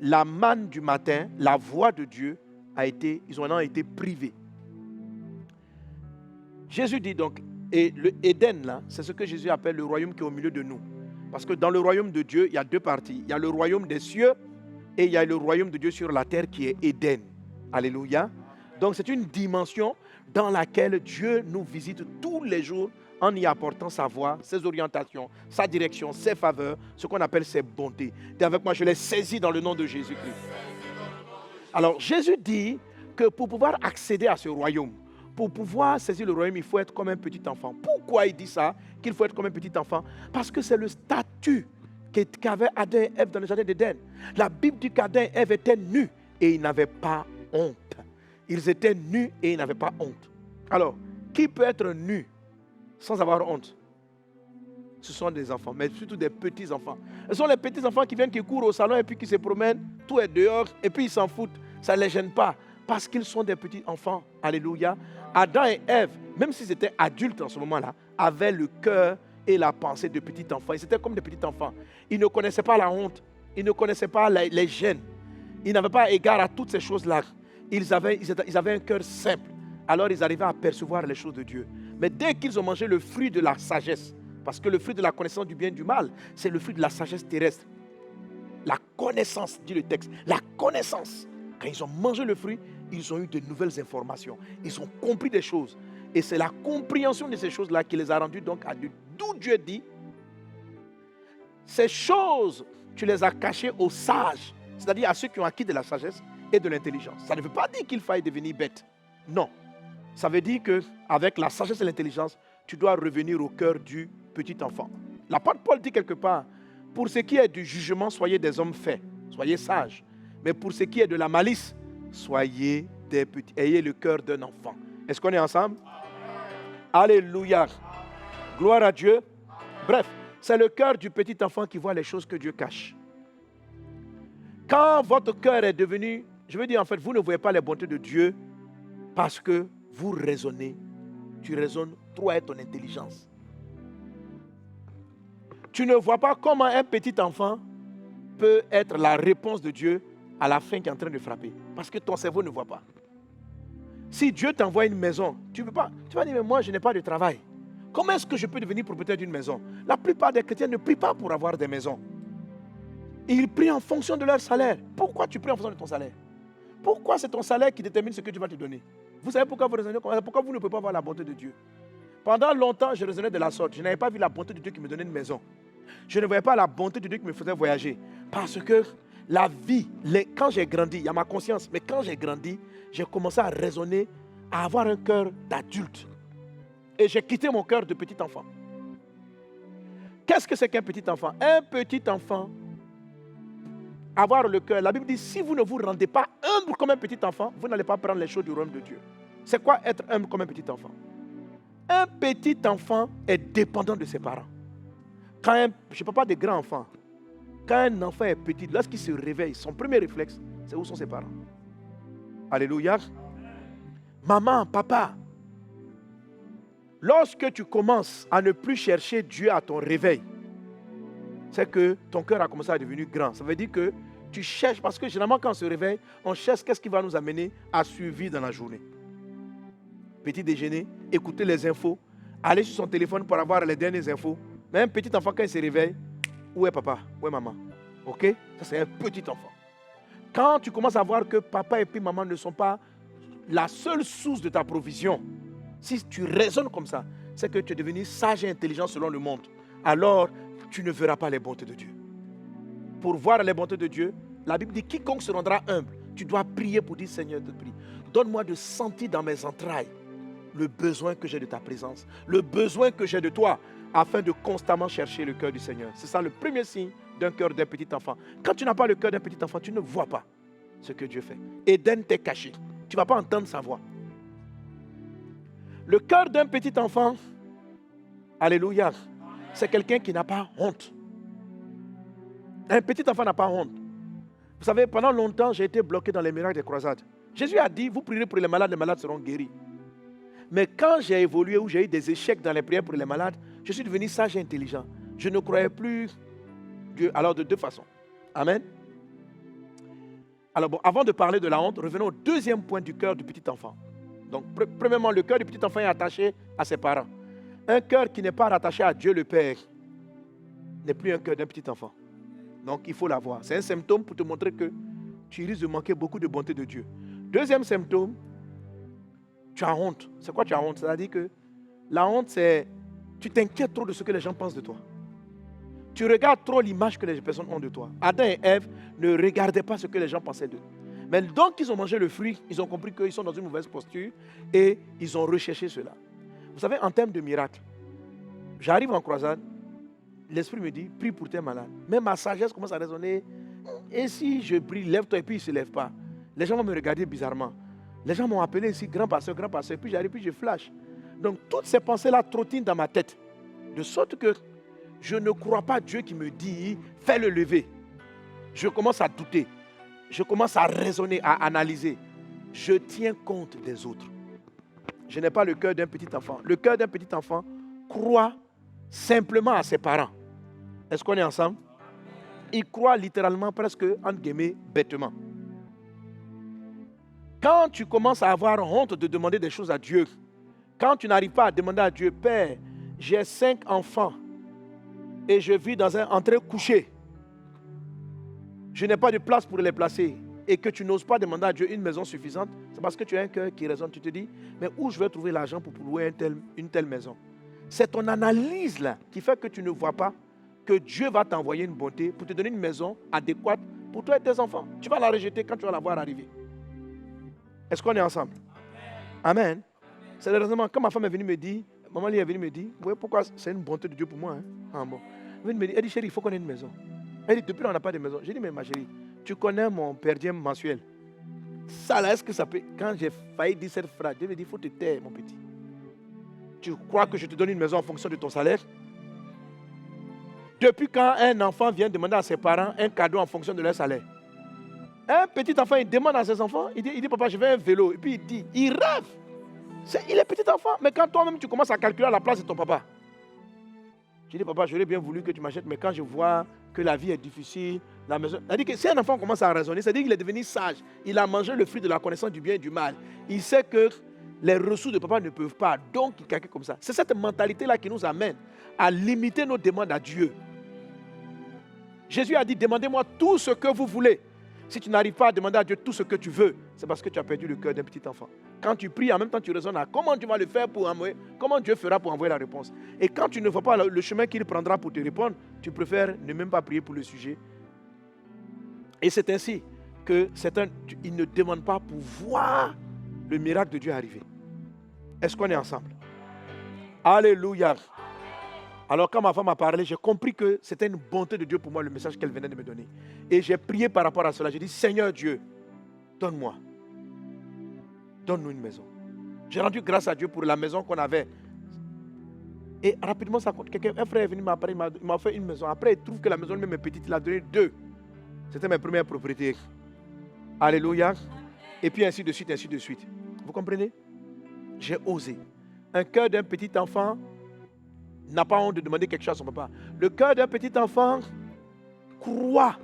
la manne du matin, la voix de Dieu, ils ont été privés. Jésus dit donc, et le Éden là, c'est ce que Jésus appelle le royaume qui est au milieu de nous. Parce que dans le royaume de Dieu, il y a deux parties. Il y a le royaume des cieux et il y a le royaume de Dieu sur la terre qui est Éden. Alléluia. Donc c'est une dimension dans laquelle Dieu nous visite tous les jours en y apportant sa voix, ses orientations, sa direction, ses faveurs, ce qu'on appelle ses bontés. Dis avec moi, je les saisis dans le nom de Jésus-Christ. Alors Jésus dit que pour pouvoir accéder à ce royaume, pour pouvoir saisir le royaume, il faut être comme un petit enfant. Pourquoi il dit ça, qu'il faut être comme un petit enfant? Parce que c'est le statut qu'avaient Adam et Ève dans le jardin d'Éden. La Bible dit qu'Adam et Ève étaient nus et ils n'avaient pas honte. Ils étaient nus et ils n'avaient pas honte. Alors, qui peut être nu sans avoir honte? Ce sont des enfants, mais surtout des petits-enfants. Ce sont les petits-enfants qui viennent, qui courent au salon et puis qui se promènent, tout est dehors et puis ils s'en foutent. Ça ne les gêne pas parce qu'ils sont des petits-enfants. Alléluia. Adam et Ève, même s'ils étaient adultes en ce moment-là, avaient le cœur et la pensée de petits-enfants. Ils étaient comme des petits-enfants. Ils ne connaissaient pas la honte. Ils ne connaissaient pas les gênes. Ils n'avaient pas égard à toutes ces choses-là. Ils avaient un cœur simple. Alors ils arrivaient à percevoir les choses de Dieu. Mais dès qu'ils ont mangé le fruit de la sagesse, parce que le fruit de la connaissance du bien et du mal, c'est le fruit de la sagesse terrestre. La connaissance, dit le texte, la connaissance. Quand ils ont mangé le fruit, ils ont eu de nouvelles informations. Ils ont compris des choses. Et c'est la compréhension de ces choses-là qui les a rendus donc à Dieu. D'où Dieu dit, ces choses, tu les as cachées aux sages, c'est-à-dire à ceux qui ont acquis de la sagesse et de l'intelligence. Ça ne veut pas dire qu'il faille devenir bête. Non. Ça veut dire qu'avec la sagesse et l'intelligence, tu dois revenir au cœur du petit enfant. L'apôtre Paul dit quelque part, pour ce qui est du jugement, soyez des hommes faits, soyez sages. Mais pour ce qui est de la malice, soyez des petits, ayez le cœur d'un enfant. Est-ce qu'on est ensemble? Alléluia. Gloire à Dieu. Bref, c'est le cœur du petit enfant qui voit les choses que Dieu cache. Quand votre cœur est devenu, je veux dire en fait, vous ne voyez pas les bontés de Dieu parce que vous raisonnez. Tu raisonnes trop à ton intelligence. Tu ne vois pas comment un petit enfant peut être la réponse de Dieu à la fin qui est en train de frapper. Parce que ton cerveau ne voit pas. Si Dieu t'envoie une maison, tu ne peux pas. Tu vas dire, mais moi je n'ai pas de travail. Comment est-ce que je peux devenir propriétaire d'une maison? La plupart des chrétiens ne prient pas pour avoir des maisons. Ils prient en fonction de leur salaire. Pourquoi tu pries en fonction de ton salaire? Pourquoi c'est ton salaire qui détermine ce que Dieu va te donner? Vous savez pourquoi vous raisonnez comme ça? Pourquoi vous ne pouvez pas voir la bonté de Dieu? Pendant longtemps, je raisonnais de la sorte. Je n'avais pas vu la bonté de Dieu qui me donnait une maison. Je ne voyais pas la bonté de Dieu qui me faisait voyager. Parce que La vie, quand j'ai grandi, il y a ma conscience, mais quand j'ai grandi, j'ai commencé à raisonner, à avoir un cœur d'adulte. Et j'ai quitté mon cœur de petit enfant. Qu'est-ce que c'est qu'un petit enfant? Un petit enfant, avoir le cœur. La Bible dit, si vous ne vous rendez pas humble comme un petit enfant, vous n'allez pas prendre les choses du royaume de Dieu. C'est quoi être humble comme un petit enfant? Un petit enfant est dépendant de ses parents. Je ne parle pas des grands enfants. Quand un enfant est petit, lorsqu'il se réveille, son premier réflexe, c'est où sont ses parents. Alléluia. Maman, papa, lorsque tu commences à ne plus chercher Dieu à ton réveil, c'est que ton cœur a commencé à devenir grand. Ça veut dire que tu cherches, parce que généralement quand on se réveille, on cherche qu'est-ce qui va nous amener à suivre dans la journée. Petit déjeuner, écouter les infos, aller sur son téléphone pour avoir les dernières infos. Mais un petit enfant, quand il se réveille, où est papa? Où est maman? Ok? Ça, c'est un petit enfant. Quand tu commences à voir que papa et puis maman ne sont pas la seule source de ta provision, si tu raisonnes comme ça, c'est que tu es devenu sage et intelligent selon le monde. Alors, tu ne verras pas les bontés de Dieu. Pour voir les bontés de Dieu, la Bible dit, quiconque se rendra humble, tu dois prier pour dire, Seigneur, te prie, donne-moi de sentir dans mes entrailles le besoin que j'ai de ta présence, le besoin que j'ai de toi, afin de constamment chercher le cœur du Seigneur. C'est ça le premier signe d'un cœur d'un petit enfant. Quand tu n'as pas le cœur d'un petit enfant, tu ne vois pas ce que Dieu fait. Éden t'est caché. Tu ne vas pas entendre sa voix. Le cœur d'un petit enfant, alléluia, c'est quelqu'un qui n'a pas honte. Un petit enfant n'a pas honte. Vous savez, pendant longtemps, j'ai été bloqué dans les miracles des croisades. Jésus a dit, vous prierez pour les malades seront guéris. Mais quand j'ai évolué, où j'ai eu des échecs dans les prières pour les malades, je suis devenu sage et intelligent. Je ne croyais plus Dieu. Alors de deux façons. Amen. Alors bon, avant de parler de la honte, revenons au deuxième point du cœur du petit enfant. Donc premièrement, le cœur du petit enfant est attaché à ses parents. Un cœur qui n'est pas rattaché à Dieu le Père n'est plus un cœur d'un petit enfant. Donc il faut l'avoir. C'est un symptôme pour te montrer que tu risques de manquer beaucoup de bonté de Dieu. Deuxième symptôme, tu as honte. C'est quoi tu as honte? C'est-à-dire que la honte, c'est tu t'inquiètes trop de ce que les gens pensent de toi. Tu regardes trop l'image que les personnes ont de toi. Adam et Ève ne regardaient pas ce que les gens pensaient d'eux. Mais donc qu'ils ont mangé le fruit, ils ont compris qu'ils sont dans une mauvaise posture et ils ont recherché cela. Vous savez, en termes de miracle, j'arrive en croisade, l'Esprit me dit, prie pour tes malades. Mais ma sagesse commence à raisonner. Et si je prie, lève-toi et puis il ne se lève pas. Les gens vont me regarder bizarrement. Les gens m'ont appelé ici grand pasteur, puis j'arrive, puis je flash. Donc toutes ces pensées-là trottinent dans ma tête. De sorte que je ne crois pas Dieu qui me dit, fais-le lever. Je commence à douter. Je commence à raisonner, à analyser. Je tiens compte des autres. Je n'ai pas le cœur d'un petit enfant. Le cœur d'un petit enfant croit simplement à ses parents. Est-ce qu'on est ensemble? Il croit littéralement, presque, entre guillemets, bêtement. Quand tu commences à avoir honte de demander des choses à Dieu, quand tu n'arrives pas à demander à Dieu, Père, j'ai 5 enfants et je vis dans un entrée couché. Je n'ai pas de place pour les placer et que tu n'oses pas demander à Dieu une maison suffisante, c'est parce que tu as un cœur qui raisonne. Tu te dis, mais où je vais trouver l'argent pour louer une telle maison? C'est ton analyse là qui fait que tu ne vois pas que Dieu va t'envoyer une bonté pour te donner une maison adéquate pour toi et tes enfants. Tu vas la rejeter quand tu vas la voir arriver. Est-ce qu'on est ensemble? Amen. C'est le raisonnement. Quand ma femme est venue me dire, maman est venue me dire, vous voyez pourquoi c'est une bonté de Dieu pour moi. Hein? Ah, bon. Elle dit, chérie, il faut qu'on ait une maison. Elle dit, depuis là, on n'a pas de maison. J'ai dit, mais ma chérie, tu connais mon perdien mensuel. Ça là, est-ce que ça peut... Quand j'ai failli dire cette phrase, Dieu me dit, il faut te taire, mon petit. Tu crois que je te donne une maison en fonction de ton salaire? Depuis quand un enfant vient demander à ses parents un cadeau en fonction de leur salaire? Un petit enfant, il demande à ses enfants, il dit, papa, je veux un vélo. Et puis il rêve. Il est petit enfant, mais quand toi-même tu commences à calculer à la place de ton papa. Je dis, papa, j'aurais bien voulu que tu m'achètes, mais quand je vois que la vie est difficile, la maison... C'est-à-dire que si un enfant commence à raisonner, c'est-à-dire qu'il est devenu sage. Il a mangé le fruit de la connaissance du bien et du mal. Il sait que les ressources de papa ne peuvent pas, donc il calcule comme ça. C'est cette mentalité-là qui nous amène à limiter nos demandes à Dieu. Jésus a dit, demandez-moi tout ce que vous voulez. Si tu n'arrives pas à demander à Dieu tout ce que tu veux, c'est parce que tu as perdu le cœur d'un petit enfant. Quand tu pries, en même temps tu raisonnes à comment tu vas le faire pour envoyer, comment Dieu fera pour envoyer la réponse. Et quand tu ne vois pas le chemin qu'il prendra pour te répondre, tu préfères ne même pas prier pour le sujet Et c'est ainsi que certains, ils ne demandent pas pour voir le miracle de Dieu arriver. Est-ce qu'on est ensemble? Alléluia. Alors quand ma femme a parlé, j'ai compris que c'était une bonté de Dieu pour moi, le message qu'elle venait de me donner. Et j'ai prié par rapport à cela. J'ai dit, Seigneur Dieu, donne-moi. Donne-nous une maison. J'ai rendu grâce à Dieu pour la maison qu'on avait. Et rapidement, un frère est venu m'appeler, il m'a fait une maison. Après, il trouve que la maison même est petite, il a donné 2. C'était mes premières propriétés. Alléluia. Et puis ainsi de suite, ainsi de suite. Vous comprenez? J'ai osé. Un cœur d'un petit enfant n'a pas honte de demander quelque chose à son papa. Le cœur d'un petit enfant croit.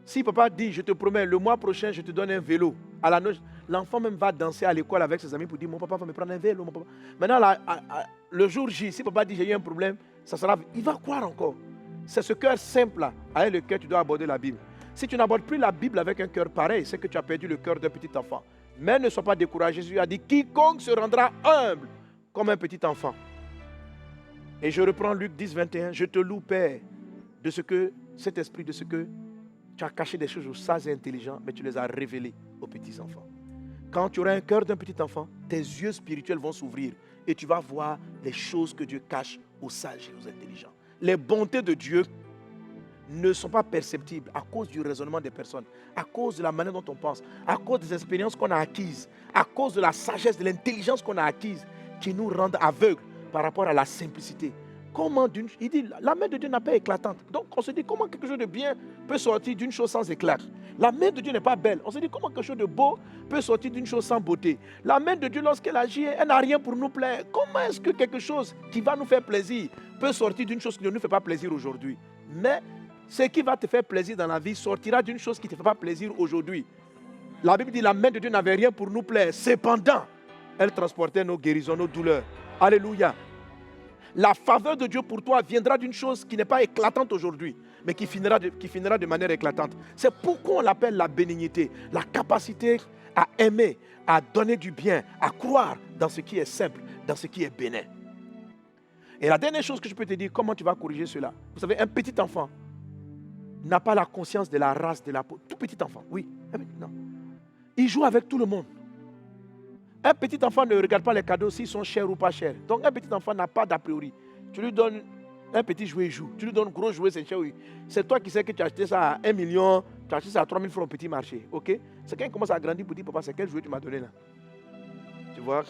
Si papa dit, je te promets, le mois prochain, je te donne un vélo. À la noce, l'enfant même va danser à l'école avec ses amis pour dire, mon papa va me prendre un vélo. Mon papa. Maintenant, le jour J, si papa dit, j'ai eu un problème, ça sera, il va croire encore. C'est ce cœur simple-là. Avec le cœur, tu dois aborder la Bible. Si tu n'abordes plus la Bible avec un cœur pareil, c'est que tu as perdu le cœur d'un petit enfant. Mais ne sois pas découragé. Jésus a dit, quiconque se rendra humble comme un petit enfant. Et je reprends Luc 10, 21. Je te loue, Père, de ce que, cet esprit, de ce que tu as caché des choses aux sages et intelligents, mais tu les as révélées aux petits enfants. Quand tu auras un cœur d'un petit enfant, tes yeux spirituels vont s'ouvrir et tu vas voir les choses que Dieu cache aux sages et aux intelligents. Les bontés de Dieu ne sont pas perceptibles à cause du raisonnement des personnes, à cause de la manière dont on pense, à cause des expériences qu'on a acquises, à cause de la sagesse, de l'intelligence qu'on a acquise, qui nous rendent aveugles par rapport à la simplicité. Comment il dit, la main de Dieu n'est pas éclatante. Donc on se dit, comment quelque chose de bien peut sortir d'une chose sans éclat? La main de Dieu n'est pas belle. On se dit, comment quelque chose de beau peut sortir d'une chose sans beauté? La main de Dieu, lorsqu'elle agit, elle n'a rien pour nous plaire. Comment est-ce que quelque chose qui va nous faire plaisir peut sortir d'une chose qui ne nous fait pas plaisir aujourd'hui? Mais ce qui va te faire plaisir dans la vie sortira d'une chose qui ne te fait pas plaisir aujourd'hui. La Bible dit, la main de Dieu n'avait rien pour nous plaire. Cependant, elle transportait nos guérisons, nos douleurs. Alléluia. La faveur de Dieu pour toi viendra d'une chose qui n'est pas éclatante aujourd'hui, mais qui finira de manière éclatante. C'est pourquoi on l'appelle la bénignité, la capacité à aimer, à donner du bien, à croire dans ce qui est simple, dans ce qui est bénin. Et la dernière chose que je peux te dire, comment tu vas corriger cela? Vous savez, un petit enfant n'a pas la conscience de la race, de la peau. Tout petit enfant, oui. Non. Il joue avec tout le monde. Un petit enfant ne regarde pas les cadeaux s'ils sont chers ou pas chers. Donc un petit enfant n'a pas d'a priori. Tu lui donnes un petit jouet, il joue. Tu lui donnes un gros jouet, c'est cher, oui. C'est toi qui sais que tu as acheté ça à 1 million, tu as acheté ça à 3 000 francs au petit marché. Ok? C'est quand il commence à grandir pour dire, papa, c'est quel jouet tu m'as donné là? Tu vois?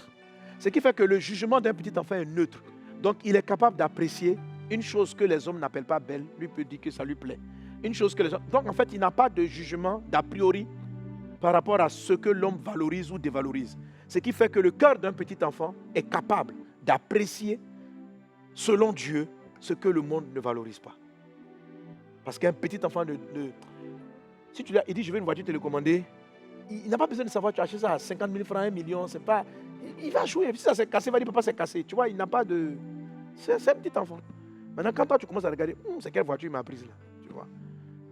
Ce qui fait que le jugement d'un petit enfant est neutre. Donc il est capable d'apprécier une chose que les hommes n'appellent pas belle, lui peut dire que ça lui plaît. Une chose que les hommes... Donc en fait, il n'a pas de jugement d'a priori par rapport à ce que l'homme valorise ou dévalorise. Ce qui fait que le cœur d'un petit enfant est capable d'apprécier, selon Dieu, ce que le monde ne valorise pas. Parce qu'un petit enfant, si tu il dit je veux une voiture télécommandée, il n'a pas besoin de savoir tu as acheté ça à 50 000 francs, 1 million, c'est pas... Il va jouer, si ça s'est cassé, il va dire papa c'est cassé. Tu vois, il n'a pas de... C'est un petit enfant. Maintenant quand toi tu commences à regarder, c'est quelle voiture il m'a prise là, tu vois.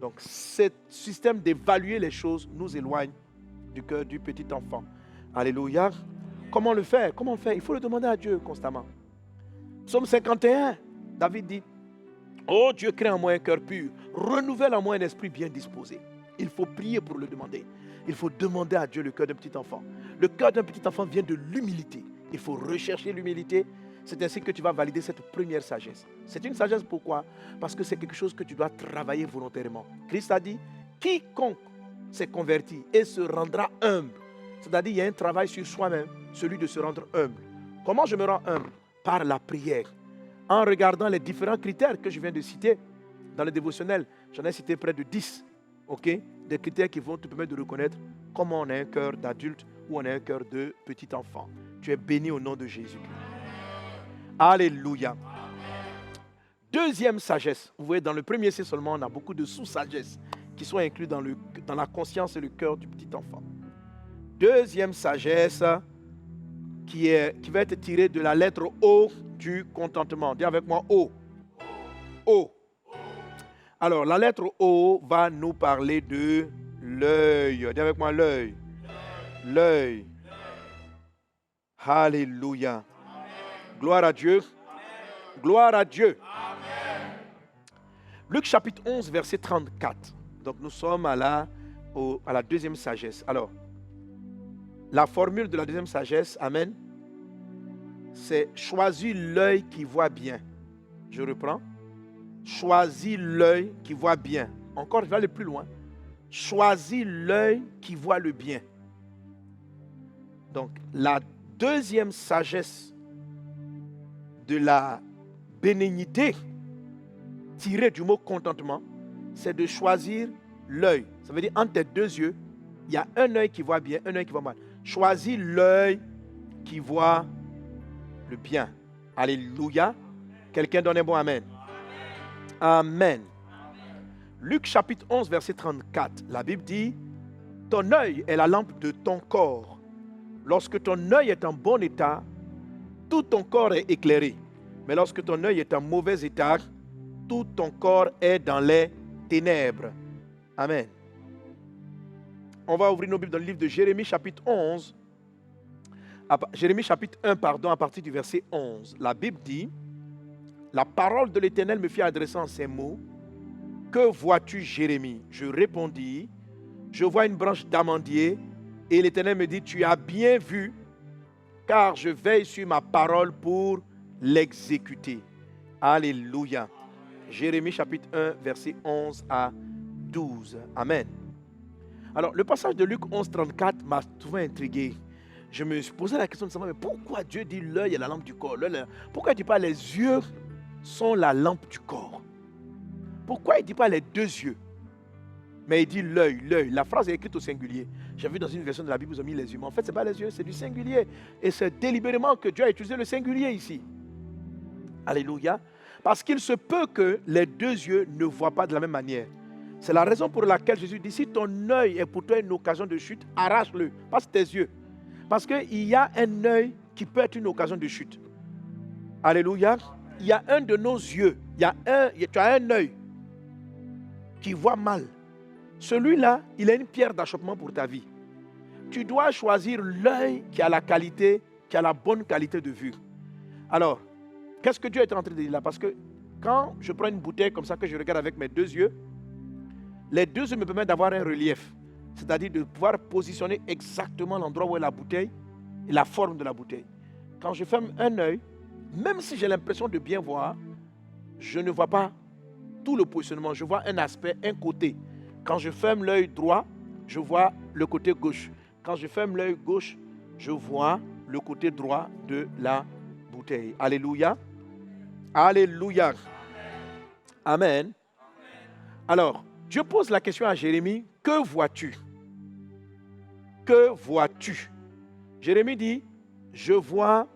Donc ce système d'évaluer les choses nous éloigne du cœur du petit enfant. Alléluia. Comment le faire? Comment le faire? Il faut le demander à Dieu constamment. Psaume 51, David dit, oh Dieu, crée en moi un cœur pur, renouvelle en moi un esprit bien disposé. Il faut prier pour le demander. Il faut demander à Dieu le cœur d'un petit enfant. Le cœur d'un petit enfant vient de l'humilité. Il faut rechercher l'humilité. C'est ainsi que tu vas valider cette première sagesse. C'est une sagesse pourquoi? Parce que c'est quelque chose que tu dois travailler volontairement. Christ a dit, quiconque s'est converti et se rendra humble. C'est-à-dire, il y a un travail sur soi-même, celui de se rendre humble. Comment je me rends humble? Par la prière. En regardant les différents critères que je viens de citer dans le dévotionnel. J'en ai cité près de 10. Okay? Des critères qui vont te permettre de reconnaître comment on a un cœur d'adulte ou on a un cœur de petit enfant. Tu es béni au nom de Jésus-Christ. Alléluia. Deuxième sagesse. Vous voyez, dans le premier C seulement, on a beaucoup de sous-sagesses qui sont inclus dans la conscience et le cœur du petit enfant. Deuxième sagesse qui va être tirée de la lettre O du contentement. Dis avec moi O. O. Alors, la lettre O va nous parler de l'œil. Dis avec moi l'œil. L'œil. Alléluia. Gloire à Dieu. Gloire à Dieu. Luc chapitre 11, verset 34. Donc nous sommes à la deuxième sagesse. Alors, la formule de la deuxième sagesse, amen, c'est choisis l'œil qui voit bien. Je reprends. Choisis l'œil qui voit bien. Encore, je vais aller plus loin. Choisis l'œil qui voit le bien. Donc, la deuxième sagesse de la bénignité, tirée du mot contentement, c'est de choisir l'œil. Ça veut dire, entre tes deux yeux, il y a un œil qui voit bien, un œil qui voit mal. Choisis l'œil qui voit le bien. Alléluia. Quelqu'un donne un bon amen. Amen. Luc chapitre 11, verset 34. La Bible dit, ton œil est la lampe de ton corps. Lorsque ton œil est en bon état, tout ton corps est éclairé. Mais lorsque ton œil est en mauvais état, tout ton corps est dans les ténèbres. Amen. On va ouvrir nos Bibles dans le livre de Jérémie chapitre 11. Jérémie chapitre 1, à partir du verset 11. La Bible dit, la parole de l'Éternel me fit adresser en ces mots. Que vois-tu, Jérémie? Je répondis, je vois une branche d'amandier. Et l'Éternel me dit, tu as bien vu, car je veille sur ma parole pour l'exécuter. Alléluia. Jérémie chapitre 1, verset 11 à 12. Amen. Alors, le passage de Luc 11, 34 m'a souvent intrigué. Je me suis posé la question de savoir, mais pourquoi Dieu dit l'œil est la lampe du corps? Pourquoi il ne dit pas les yeux sont la lampe du corps? Pourquoi il ne dit pas les deux yeux? Mais il dit l'œil, l'œil. La phrase est écrite au singulier. J'ai vu dans une version de la Bible, ils ont mis les yeux. Mais en fait, ce n'est pas les yeux, c'est du singulier. Et c'est délibérément que Dieu a utilisé le singulier ici. Alléluia. Parce qu'il se peut que les deux yeux ne voient pas de la même manière. C'est la raison pour laquelle Jésus dit, si ton œil est pour toi une occasion de chute, arrache-le. Passe tes yeux. Parce qu'il y a un œil qui peut être une occasion de chute. Alléluia. Il y a un de nos yeux. Tu as un œil qui voit mal. Celui-là, il est une pierre d'achoppement pour ta vie. Tu dois choisir l'œil qui a la qualité, qui a la bonne qualité de vue. Alors, qu'est-ce que Dieu est en train de dire là? Parce que quand je prends une bouteille comme ça que je regarde avec mes deux yeux, les deux yeux me permettent d'avoir un relief. C'est-à-dire de pouvoir positionner exactement l'endroit où est la bouteille et la forme de la bouteille. Quand je ferme un œil, même si j'ai l'impression de bien voir, je ne vois pas tout le positionnement. Je vois un aspect, un côté. Quand je ferme l'œil droit, je vois le côté gauche. Quand je ferme l'œil gauche, je vois le côté droit de la bouteille. Alléluia. Alléluia. Amen. Alors, Dieu pose la question à Jérémie, que vois-tu? Que vois-tu? Jérémie dit, je vois.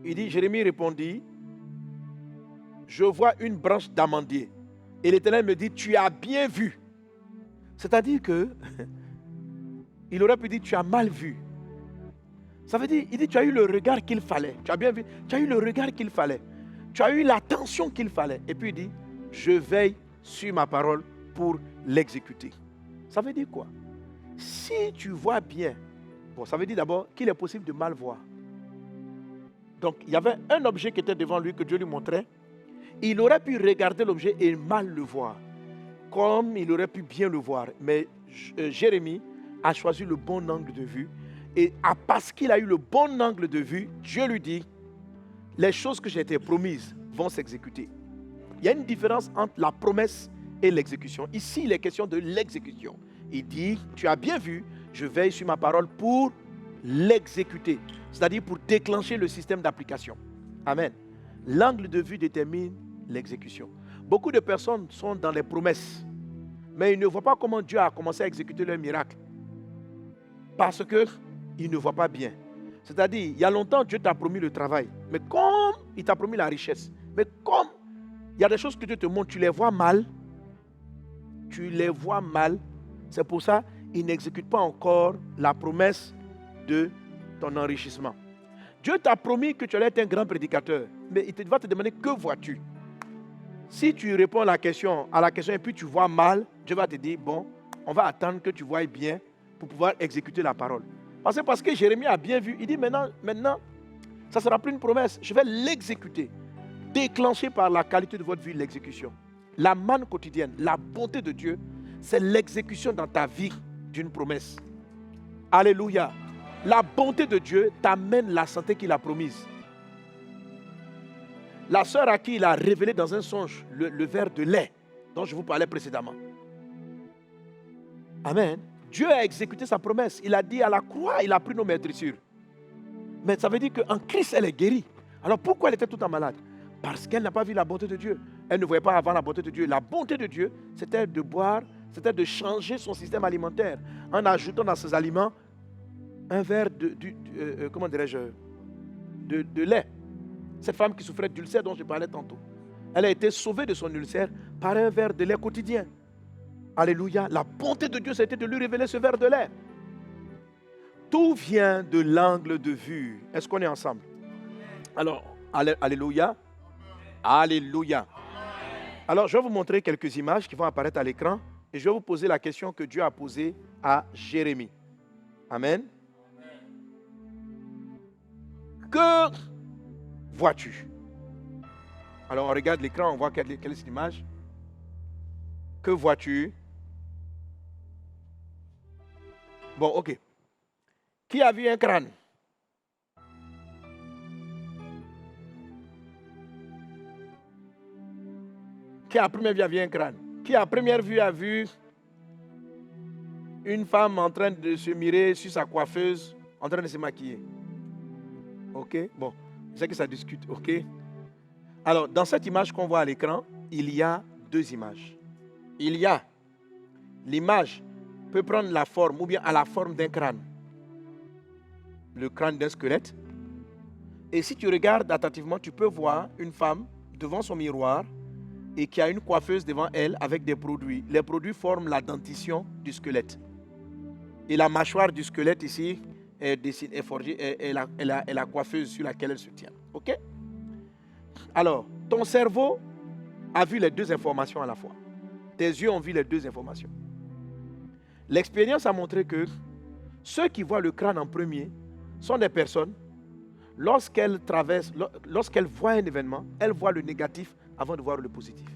Jérémie répondit, je vois une branche d'amandier. Et l'Éternel me dit, tu as bien vu. C'est-à-dire que, il aurait pu dire, tu as mal vu. Ça veut dire, il dit, tu as eu le regard qu'il fallait. Tu as bien vu, tu as eu le regard qu'il fallait. Tu as eu l'attention qu'il fallait. Et puis il dit, je veille sur ma parole pour l'exécuter. Ça veut dire quoi? Si tu vois bien, bon, ça veut dire d'abord qu'il est possible de mal voir. Donc, il y avait un objet qui était devant lui que Dieu lui montrait. Il aurait pu regarder l'objet et mal le voir, comme il aurait pu bien le voir. Mais Jérémie a choisi le bon angle de vue. Et parce qu'il a eu le bon angle de vue, Dieu lui dit, les choses que j'ai été promises vont s'exécuter. Il y a une différence entre la promesse et l'exécution. Ici, il est question de l'exécution. Il dit, tu as bien vu, je veille sur ma parole pour l'exécuter. C'est-à-dire pour déclencher le système d'application. Amen. L'angle de vue détermine l'exécution. Beaucoup de personnes sont dans les promesses, mais ils ne voient pas comment Dieu a commencé à exécuter leur miracle. Parce qu'ils ne voient pas bien. C'est-à-dire, il y a longtemps, Dieu t'a promis le travail. Mais comme il t'a promis la richesse, mais comme il y a des choses que Dieu te montre, tu les vois mal. Tu les vois mal. C'est pour ça qu'il n'exécute pas encore la promesse de ton enrichissement. Dieu t'a promis que tu allais être un grand prédicateur, mais il va te demander que vois-tu. Si tu réponds à la question et puis tu vois mal, Dieu va te dire, bon, on va attendre que tu voies bien pour pouvoir exécuter la parole. Parce que Jérémie a bien vu, il dit maintenant, ça ne sera plus une promesse, je vais l'exécuter. Déclencher par la qualité de votre vie l'exécution. La manne quotidienne, la bonté de Dieu, c'est l'exécution dans ta vie d'une promesse. Alléluia. La bonté de Dieu t'amène la santé qu'il a promise. La sœur à qui il a révélé dans un songe le verre de lait dont je vous parlais précédemment. Amen. Dieu a exécuté sa promesse. Il a dit à la croix, il a pris nos meurtrissures. Mais ça veut dire qu'en Christ, elle est guérie. Alors pourquoi elle était tout le temps malade? Parce qu'elle n'a pas vu la bonté de Dieu. Elle ne voyait pas avant la bonté de Dieu. La bonté de Dieu, c'était de boire, c'était de changer son système alimentaire en ajoutant dans ses aliments un verre de lait. Cette femme qui souffrait d'ulcère dont je parlais tantôt. Elle a été sauvée de son ulcère par un verre de lait quotidien. Alléluia. La bonté de Dieu, c'était de lui révéler ce verre de lait. Tout vient de l'angle de vue. Est-ce qu'on est ensemble? Alors, alléluia. Alléluia. Alors, je vais vous montrer quelques images qui vont apparaître à l'écran et je vais vous poser la question que Dieu a posée à Jérémie. Amen. Que vois-tu? Alors, on regarde l'écran, on voit quelle est cette image. Que vois-tu? Bon, ok. Qui a vu un crâne? Qui à première vue a vu un crâne? Qui à première vue a vu une femme en train de se mirer sur sa coiffeuse, en train de se maquiller? Ok, bon, je sais que ça discute, ok? Alors, dans cette image qu'on voit à l'écran, il y a deux images. Il y a l'image peut prendre la forme ou bien à la forme d'un crâne. Le crâne d'un squelette. Et si tu regardes attentivement, tu peux voir une femme devant son miroir et qui a une coiffeuse devant elle avec des produits. Les produits forment la dentition du squelette. Et la mâchoire du squelette ici est forgée, est la coiffeuse sur laquelle elle se tient. Ok? Alors, ton cerveau a vu les deux informations à la fois. Tes yeux ont vu les deux informations. L'expérience a montré que ceux qui voient le crâne en premier sont des personnes, lorsqu'elles voient un événement, elles voient le négatif avant de voir le positif.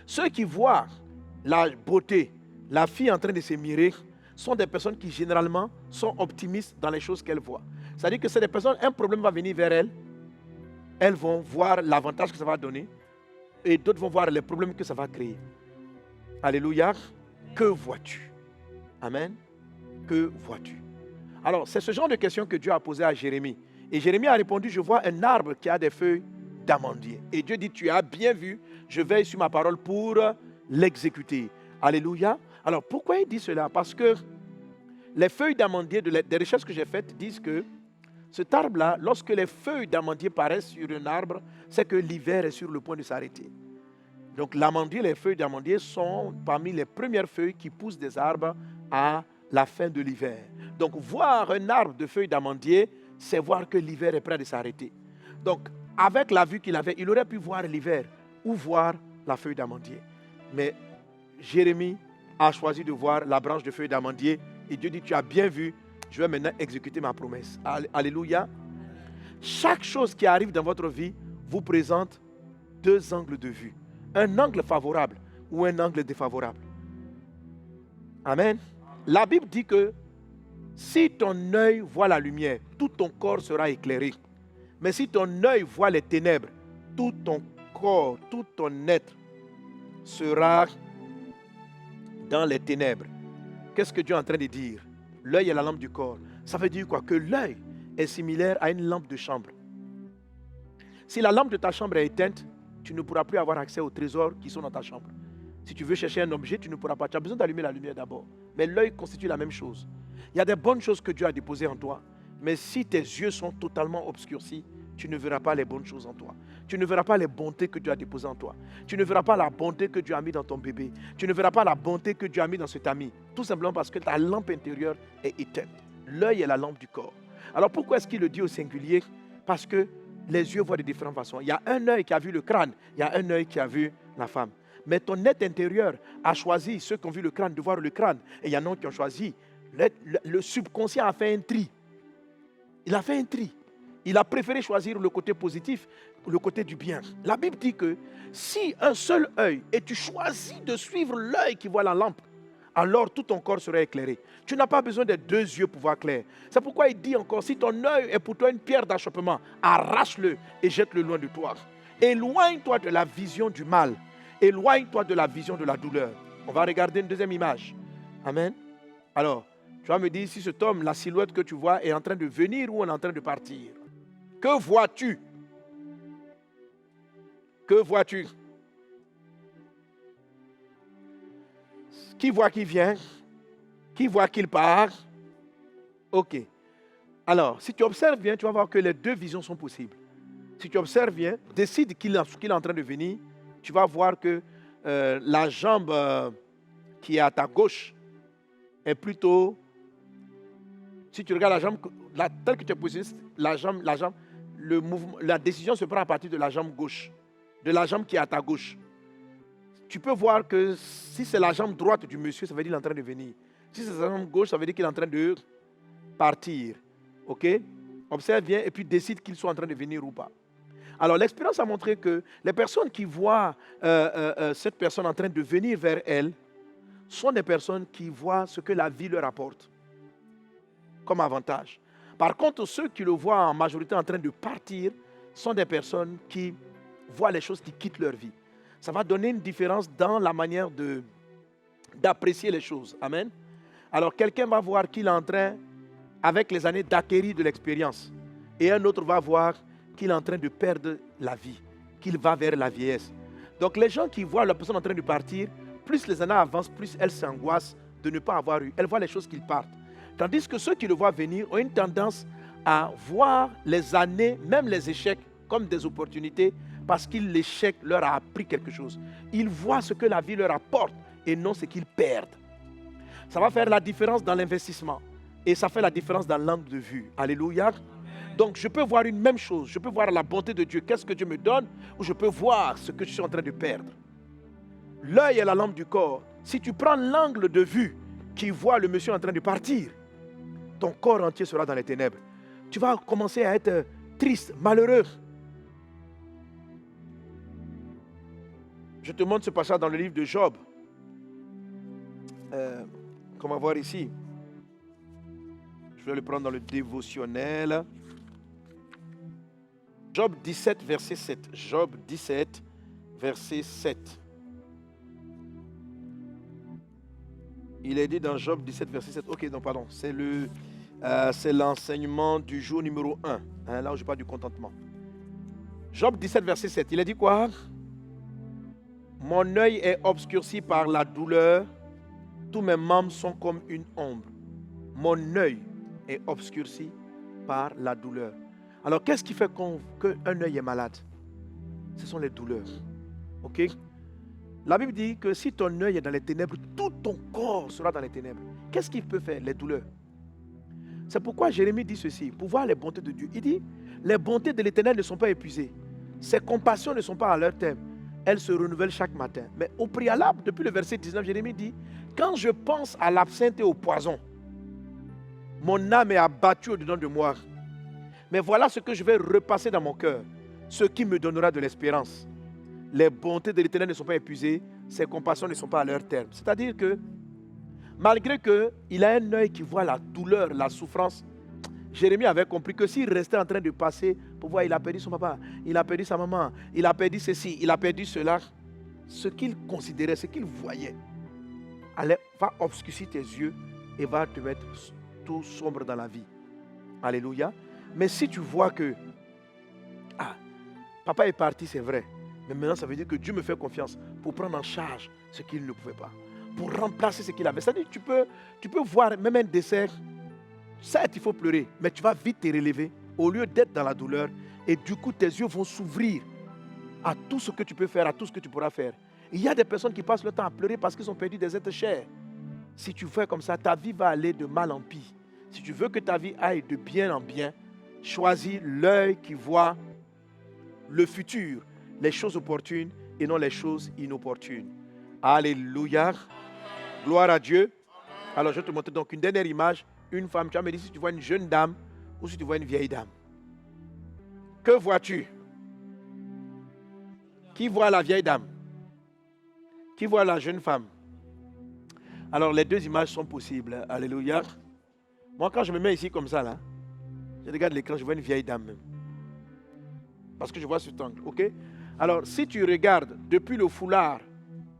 Ceux qui voient la beauté, la fille en train de se mirer, sont des personnes qui généralement sont optimistes dans les choses qu'elles voient. C'est-à-dire que c'est des personnes, un problème va venir vers elles, elles vont voir l'avantage que ça va donner et d'autres vont voir les problèmes que ça va créer. Alléluia. Que vois-tu? Amen. Que vois-tu? Alors, c'est ce genre de question que Dieu a posé à Jérémie. Et Jérémie a répondu, je vois un arbre qui a des feuilles d'amandier. Et Dieu dit, tu as bien vu, je veille sur ma parole pour l'exécuter. Alléluia. Alors, pourquoi il dit cela? Parce que les feuilles d'amandier, des recherches que j'ai faites, disent que cet arbre-là, lorsque les feuilles d'amandier paraissent sur un arbre, c'est que l'hiver est sur le point de s'arrêter. Donc l'amandier, les feuilles d'amandier sont parmi les premières feuilles qui poussent des arbres à la fin de l'hiver. Donc voir un arbre de feuilles d'amandier, c'est voir que l'hiver est prêt de s'arrêter. Donc avec la vue qu'il avait, il aurait pu voir l'hiver ou voir la feuille d'amandier. Mais Jérémie a choisi de voir la branche de feuilles d'amandier et Dieu dit, tu as bien vu, je vais maintenant exécuter ma promesse. Alléluia. Chaque chose qui arrive dans votre vie vous présente deux angles de vue. Un angle favorable ou un angle défavorable. Amen. La Bible dit que si ton œil voit la lumière, tout ton corps sera éclairé. Mais si ton œil voit les ténèbres, tout ton corps, tout ton être sera dans les ténèbres. Qu'est-ce que Dieu est en train de dire? L'œil est la lampe du corps. Ça veut dire quoi? Que l'œil est similaire à une lampe de chambre. Si la lampe de ta chambre est éteinte, tu ne pourras plus avoir accès aux trésors qui sont dans ta chambre. Si tu veux chercher un objet, tu ne pourras pas. Tu as besoin d'allumer la lumière d'abord. Mais l'œil constitue la même chose. Il y a des bonnes choses que Dieu a déposées en toi. Mais si tes yeux sont totalement obscurcis, tu ne verras pas les bonnes choses en toi. Tu ne verras pas les bontés que Dieu a déposées en toi. Tu ne verras pas la bonté que Dieu a mis dans ton bébé. Tu ne verras pas la bonté que Dieu a mis dans cet ami. Tout simplement parce que ta lampe intérieure est éteinte. L'œil est la lampe du corps. Alors pourquoi est-ce qu'il le dit au singulier? Parce que les yeux voient de différentes façons. Il y a un œil qui a vu le crâne, il y a un œil qui a vu la femme. Mais ton être intérieur a choisi, ceux qui ont vu le crâne, de voir le crâne. Et il y en a qui ont choisi. Le subconscient a fait un tri. Il a fait un tri. Il a préféré choisir le côté positif le côté du bien. La Bible dit que si un seul œil, et tu choisis de suivre l'œil qui voit la lampe, alors tout ton corps sera éclairé. Tu n'as pas besoin des 2 yeux pour voir clair. C'est pourquoi il dit encore, si ton œil est pour toi une pierre d'achoppement, arrache-le et jette-le loin de toi. Éloigne-toi de la vision du mal. Éloigne-toi de la vision de la douleur. On va regarder une deuxième image. Amen. Alors, tu vas me dire si cet homme, la silhouette que tu vois, est en train de venir ou est en train de partir. Que vois-tu? Que vois-tu? Qui voit qui vient? Qui voit qu'il part? Ok. Alors, si tu observes bien, tu vas voir que les 2 visions sont possibles. Si tu observes bien, décide qu'il est en train de venir, tu vas voir que la jambe qui est à ta gauche est plutôt... Si tu regardes la jambe, telle que tu es positionné, la décision se prend à partir de la jambe gauche, de la jambe qui est à ta gauche. Tu peux voir que si c'est la jambe droite du monsieur, ça veut dire qu'il est en train de venir. Si c'est la jambe gauche, ça veut dire qu'il est en train de partir. Ok? Observe bien et puis décide qu'il soit en train de venir ou pas. Alors l'expérience a montré que les personnes qui voient cette personne en train de venir vers elle sont des personnes qui voient ce que la vie leur apporte comme avantage. Par contre, ceux qui le voient en majorité en train de partir sont des personnes qui voient les choses qui quittent leur vie. Ça va donner une différence dans la manière d'apprécier les choses. Amen. Alors, quelqu'un va voir qu'il est en train, avec les années, d'acquérir de l'expérience. Et un autre va voir qu'il est en train de perdre la vie, qu'il va vers la vieillesse. Donc, les gens qui voient la personne en train de partir, plus les années avancent, plus elles s'angoissent de ne pas avoir eu. Elles voient les choses qui partent. Tandis que ceux qui le voient venir ont une tendance à voir les années, même les échecs, comme des opportunités, parce que l'échec leur a appris quelque chose. Ils voient ce que la vie leur apporte et non ce qu'ils perdent. Ça va faire la différence dans l'investissement. Et ça fait la différence dans l'angle de vue. Alléluia. Donc je peux voir une même chose. Je peux voir la bonté de Dieu. Qu'est-ce que Dieu me donne? Ou je peux voir ce que je suis en train de perdre. L'œil est la lampe du corps. Si tu prends l'angle de vue qui voit le monsieur en train de partir, ton corps entier sera dans les ténèbres. Tu vas commencer à être triste, malheureux. Je te montre ce passage dans le livre de Job. Comment voir ici? Je vais le prendre dans le dévotionnel. Job 17, verset 7. Job 17, verset 7. Il est dit dans Job 17, verset 7. Ok, non, pardon. C'est l'enseignement du jour numéro 1. Hein, là où je parle du contentement. Job 17, verset 7. Il a dit quoi? Mon œil est obscurci par la douleur. Tous mes membres sont comme une ombre. Mon œil est obscurci par la douleur. Alors, qu'est-ce qui fait qu'un œil est malade? Ce sont les douleurs. Ok? La Bible dit que si ton œil est dans les ténèbres, tout ton corps sera dans les ténèbres. Qu'est-ce qu'il peut faire? Les douleurs. C'est pourquoi Jérémie dit ceci, pour voir les bontés de Dieu. Il dit, les bontés de l'Éternel ne sont pas épuisées. Ses compassions ne sont pas à leur terme. Elles se renouvellent chaque matin. Mais au préalable, depuis le verset 19, Jérémie dit, quand je pense à l'absinthe et au poison, mon âme est abattue au-dedans de moi. Mais voilà ce que je vais repasser dans mon cœur, ce qui me donnera de l'espérance. Les bontés de l'Éternel ne sont pas épuisées, ses compassions ne sont pas à leur terme. C'est-à-dire que, malgré qu'il a un œil qui voit la douleur, la souffrance, Jérémie avait compris que s'il restait en train de passer pour voir, il a perdu son papa, il a perdu sa maman, il a perdu ceci, il a perdu cela, ce qu'il considérait, ce qu'il voyait, va obscurcir tes yeux et va te mettre tout sombre dans la vie. Alléluia. Mais si tu vois que, papa est parti, c'est vrai, mais maintenant ça veut dire que Dieu me fait confiance pour prendre en charge ce qu'il ne pouvait pas, pour remplacer ce qu'il avait. C'est-à-dire que tu peux voir même un décès. Certes, il faut pleurer, mais tu vas vite te relever au lieu d'être dans la douleur. Et du coup, tes yeux vont s'ouvrir à tout ce que tu peux faire, à tout ce que tu pourras faire. Il y a des personnes qui passent le temps à pleurer parce qu'ils ont perdu des êtres chers. Si tu fais comme ça, ta vie va aller de mal en pis. Si tu veux que ta vie aille de bien en bien, choisis l'œil qui voit le futur, les choses opportunes et non les choses inopportunes. Alléluia. Gloire à Dieu. Alors, je vais te montrer donc une dernière image. Une femme, tu vas me dire si tu vois une jeune dame ou si tu vois une vieille dame. Que vois-tu? Qui voit la vieille dame? Qui voit la jeune femme? Alors, les deux images sont possibles. Alléluia. Moi, quand je me mets ici comme ça, là, je regarde l'écran, je vois une vieille dame même. Parce que je vois ce angle, ok? Alors, si tu regardes depuis le foulard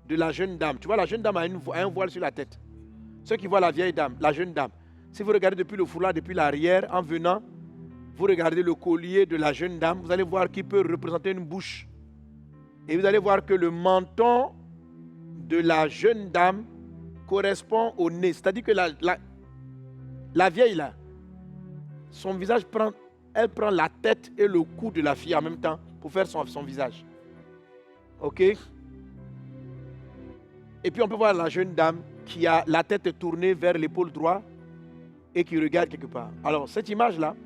de la jeune dame, tu vois, la jeune dame a un voile sur la tête. Ceux qui voient la vieille dame, la jeune dame, si vous regardez depuis le foulard, depuis l'arrière, en venant, vous regardez le collier de la jeune dame, vous allez voir qu'il peut représenter une bouche. Et vous allez voir que le menton de la jeune dame correspond au nez. C'est-à-dire que la vieille, là, son visage elle prend la tête et le cou de la fille en même temps pour faire son visage. Ok? Et puis on peut voir la jeune dame qui a la tête tournée vers l'épaule droite et qui regarde quelque part. Alors cette image-là,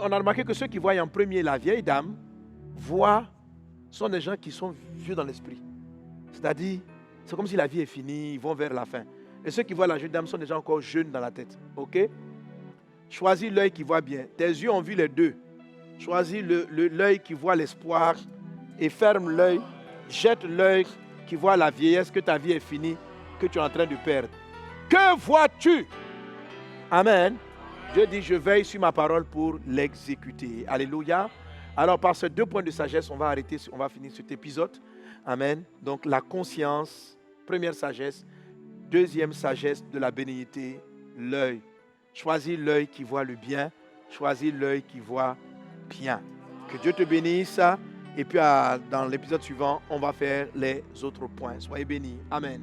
on a remarqué que ceux qui voient en premier la vieille dame sont des gens qui sont vieux dans l'esprit. C'est-à-dire, c'est comme si la vie est finie, ils vont vers la fin. Et ceux qui voient la jeune dame sont des gens encore jeunes dans la tête. Ok? Choisis l'œil qui voit bien. Tes yeux ont vu les deux. Choisis l'œil qui voit l'espoir et ferme l'œil. Jette l'œil qui voit la vieillesse, que ta vie est finie, que tu es en train de perdre. Que vois-tu? Amen. Dieu dit, je veille sur ma parole pour l'exécuter. Alléluia. Alors, par ces 2 points de sagesse, on va finir cet épisode. Amen. Donc, la conscience, première sagesse. Deuxième sagesse de la bénignité, l'œil. Choisis l'œil qui voit le bien. Choisis l'œil qui voit bien. Que Dieu te bénisse. Et puis, dans l'épisode suivant, on va faire les autres points. Soyez bénis. Amen.